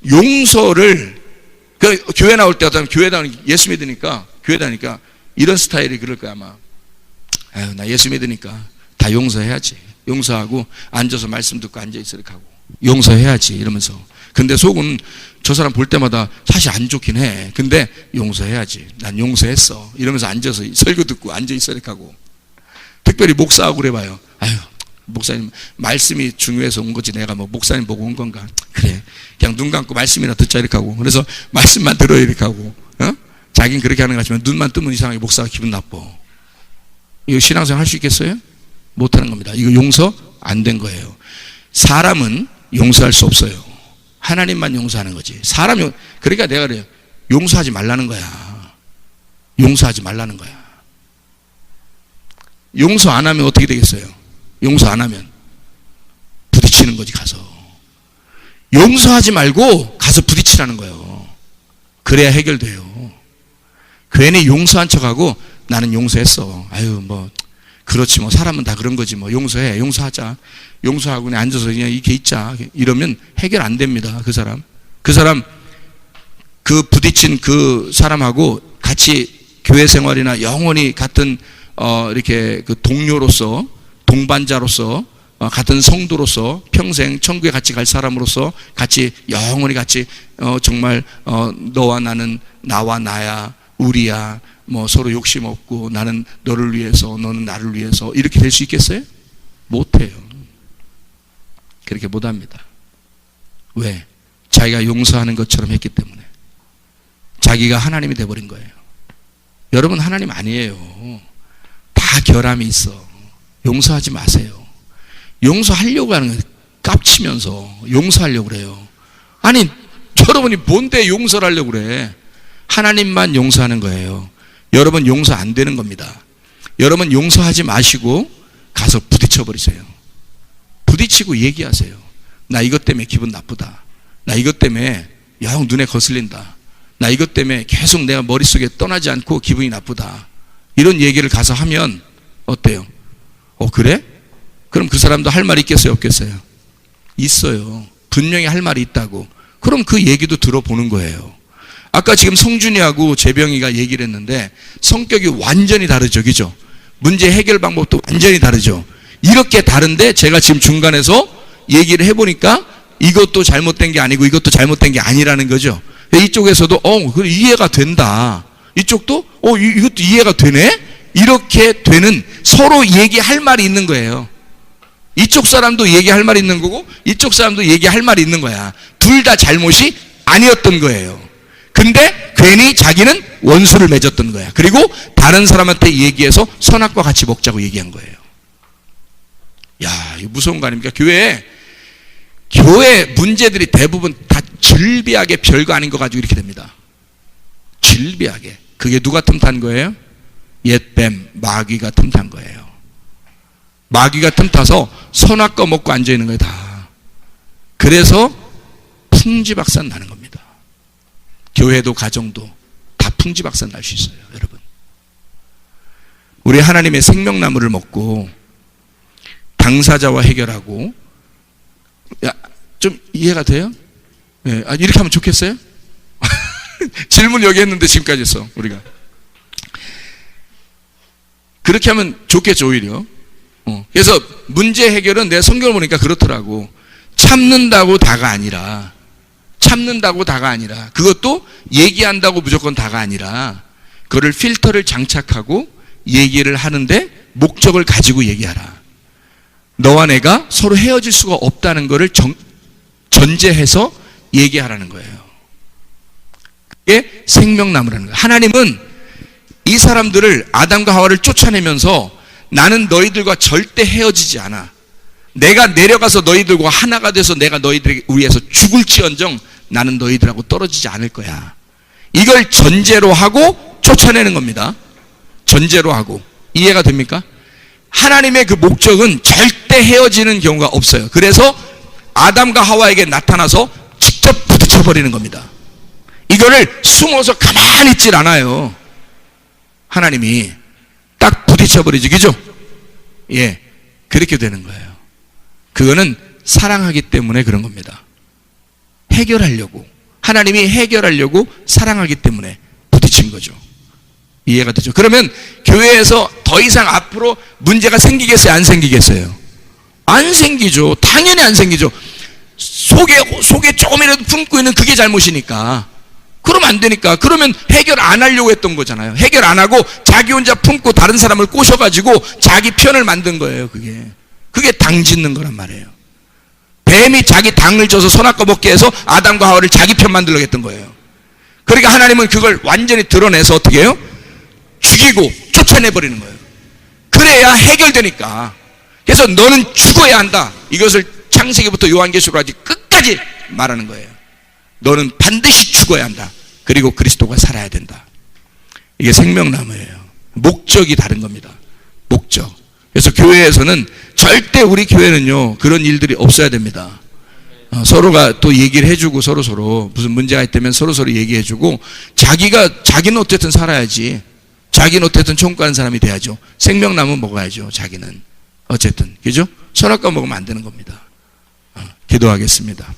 용서를, 교회 나올 때 어떤 교회 다니까, 예수 믿으니까, 교회 다니까 이런 스타일이 그럴 거야, 아마. 아유, 나 예수 믿으니까 다 용서해야지. 용서하고 앉아서 말씀 듣고 앉아있으라 하고 용서해야지 이러면서. 근데 속은 저 사람 볼 때마다 사실 안 좋긴 해. 근데 용서해야지. 난 용서했어. 이러면서 앉아서 설교 듣고 앉아있으라 하고. 특별히 목사하고 그래봐요. 아유, 목사님 말씀이 중요해서 온 거지 내가 뭐 목사님 보고 온 건가. 그래, 그냥 눈 감고 말씀이나 듣자 이렇게 하고. 그래서 말씀만 들어 이렇게 하고. 자긴 그렇게 하는 것 같지만 눈만 뜨면 이상하게 목사가 기분 나빠. 이거 신앙생활 할 수 있겠어요? 못하는 겁니다. 이거 용서 안 된 거예요. 사람은 용서할 수 없어요. 하나님만 용서하는 거지. 그러니까 내가 그래요. 용서하지 말라는 거야. 용서하지 말라는 거야. 용서 안 하면 어떻게 되겠어요? 용서 안 하면 부딪히는 거지. 가서 용서하지 말고 가서 부딪히라는 거예요. 그래야 해결돼요. 괜히 용서한 척하고 나는 용서했어. 아유 뭐 그렇지 뭐 사람은 다 그런 거지 뭐 용서해. 용서하자. 용서하고 그냥 앉아서 그냥 이렇게 있자. 이러면 해결 안 됩니다. 그 사람 그 부딪힌 그 사람하고 같이 교회 생활이나 영원히 같은 이렇게 그 동료로서 동반자로서 같은 성도로서 평생 천국에 같이 갈 사람으로서 같이 영원히 같이 정말 너와 나는 나와 나야 우리야 뭐 서로 욕심 없고 나는 너를 위해서 너는 나를 위해서 이렇게 될 수 있겠어요? 못해요. 그렇게 못합니다. 왜? 자기가 용서하는 것처럼 했기 때문에. 자기가 하나님이 돼버린 거예요. 여러분 하나님 아니에요. 다 결함이 있어. 용서하지 마세요. 용서하려고 하는 거예요. 깝치면서 용서하려고 그래요. 아니 여러분이 뭔데 용서를 하려고 그래. 하나님만 용서하는 거예요. 여러분 용서 안 되는 겁니다. 여러분 용서하지 마시고 가서 부딪혀버리세요. 부딪히고 얘기하세요. 나 이것 때문에 기분 나쁘다. 나 이것 때문에 영 눈에 거슬린다. 나 이것 때문에 계속 내가 머릿속에 떠나지 않고 기분이 나쁘다. 이런 얘기를 가서 하면 어때요? 그래? 그럼 그 사람도 할 말이 있겠어요? 없겠어요? 있어요. 분명히 할 말이 있다고. 그럼 그 얘기도 들어보는 거예요. 아까 지금 성준이하고 재병이가 얘기를 했는데 성격이 완전히 다르죠. 그죠? 문제 해결 방법도 완전히 다르죠. 이렇게 다른데 제가 지금 중간에서 얘기를 해보니까 이것도 잘못된 게 아니고 이것도 잘못된 게 아니라는 거죠. 이쪽에서도 이해가 된다. 이쪽도 이것도 이해가 되네. 이렇게 되는 서로 얘기할 말이 있는 거예요. 이쪽 사람도 얘기할 말이 있는 거고 이쪽 사람도 얘기할 말이 있는 거야. 둘 다 잘못이 아니었던 거예요. 근데 괜히 자기는 원수를 맺었던 거야. 그리고 다른 사람한테 얘기해서 선악과 같이 먹자고 얘기한 거예요. 야, 이거 무서운 거 아닙니까? 교회 문제들이 대부분 다 질비하게 별거 아닌 거 가지고 이렇게 됩니다. 질비하게. 그게 누가 틈탄 거예요? 옛뱀, 마귀가 틈탄 거예요. 마귀가 틈타서 선악과 먹고 앉아있는 거예요, 다. 그래서 풍지박산 나는 겁니다. 교회도 가정도 다 풍지박산 날 수 있어요, 여러분. 우리 하나님의 생명나무를 먹고 당사자와 해결하고, 좀 이해가 돼요? 네, 이렇게 하면 좋겠어요? 질문 여기 했는데 지금까지 했어, 우리가. 그렇게 하면 좋겠죠, 오히려. 그래서 문제 해결은 내 성경을 보니까 그렇더라고. 참는다고 다가 아니라, 그것도 얘기한다고 무조건 다가 아니라, 그거를 필터를 장착하고 얘기를 하는데 목적을 가지고 얘기하라. 너와 내가 서로 헤어질 수가 없다는 것을 전제해서 얘기하라는 거예요. 그게 생명나무라는 거예요. 하나님은 이 사람들을, 아담과 하와를 쫓아내면서 나는 너희들과 절대 헤어지지 않아. 내가 내려가서 너희들과 하나가 돼서 내가 너희들에게 위해서 죽을지언정 나는 너희들하고 떨어지지 않을 거야. 이걸 전제로 하고 쫓아내는 겁니다. 전제로 하고. 이해가 됩니까? 하나님의 그 목적은 절대 헤어지는 경우가 없어요. 그래서 아담과 하와에게 나타나서 직접 부딪혀버리는 겁니다. 이거를 숨어서 가만히 있질 않아요. 하나님이 딱 부딪혀버리죠. 그죠? 예, 그렇게 되는 거예요. 그거는 사랑하기 때문에 그런 겁니다. 해결하려고, 하나님이 해결하려고 사랑하기 때문에 부딪힌 거죠. 이해가 되죠? 그러면 교회에서 더 이상 앞으로 문제가 생기겠어요? 안 생기겠어요? 안 생기죠. 당연히 안 생기죠. 속에 조금이라도 품고 있는 그게 잘못이니까. 그러면 안 되니까. 그러면 해결 안 하려고 했던 거잖아요. 해결 안 하고 자기 혼자 품고 다른 사람을 꼬셔가지고 자기 편을 만든 거예요. 그게 당 짓는 거란 말이에요. 뱀이 자기 당을 줘서 선악과 먹게 해서 아담과 하와를 자기 편 만들려고 했던 거예요. 그러니까 하나님은 그걸 완전히 드러내서 어떻게 해요? 죽이고 쫓아내버리는 거예요. 그래야 해결되니까. 그래서 너는 죽어야 한다. 이것을 창세기부터 요한계시록까지 끝까지 말하는 거예요. 너는 반드시 죽어야 한다. 그리고 그리스도가 살아야 된다. 이게 생명나무예요. 목적이 다른 겁니다. 목적. 그래서 교회에서는 절대 우리 교회는요 그런 일들이 없어야 됩니다. 서로가 또 얘기를 해주고 서로 무슨 문제가 있다면 서로 얘기해주고 자기는 어쨌든 살아야지. 자기는 어쨌든 총괄하는 사람이 돼야죠. 생명나무 먹어야죠. 자기는 어쨌든 그죠? 선악과 먹으면 안 되는 겁니다. 기도하겠습니다.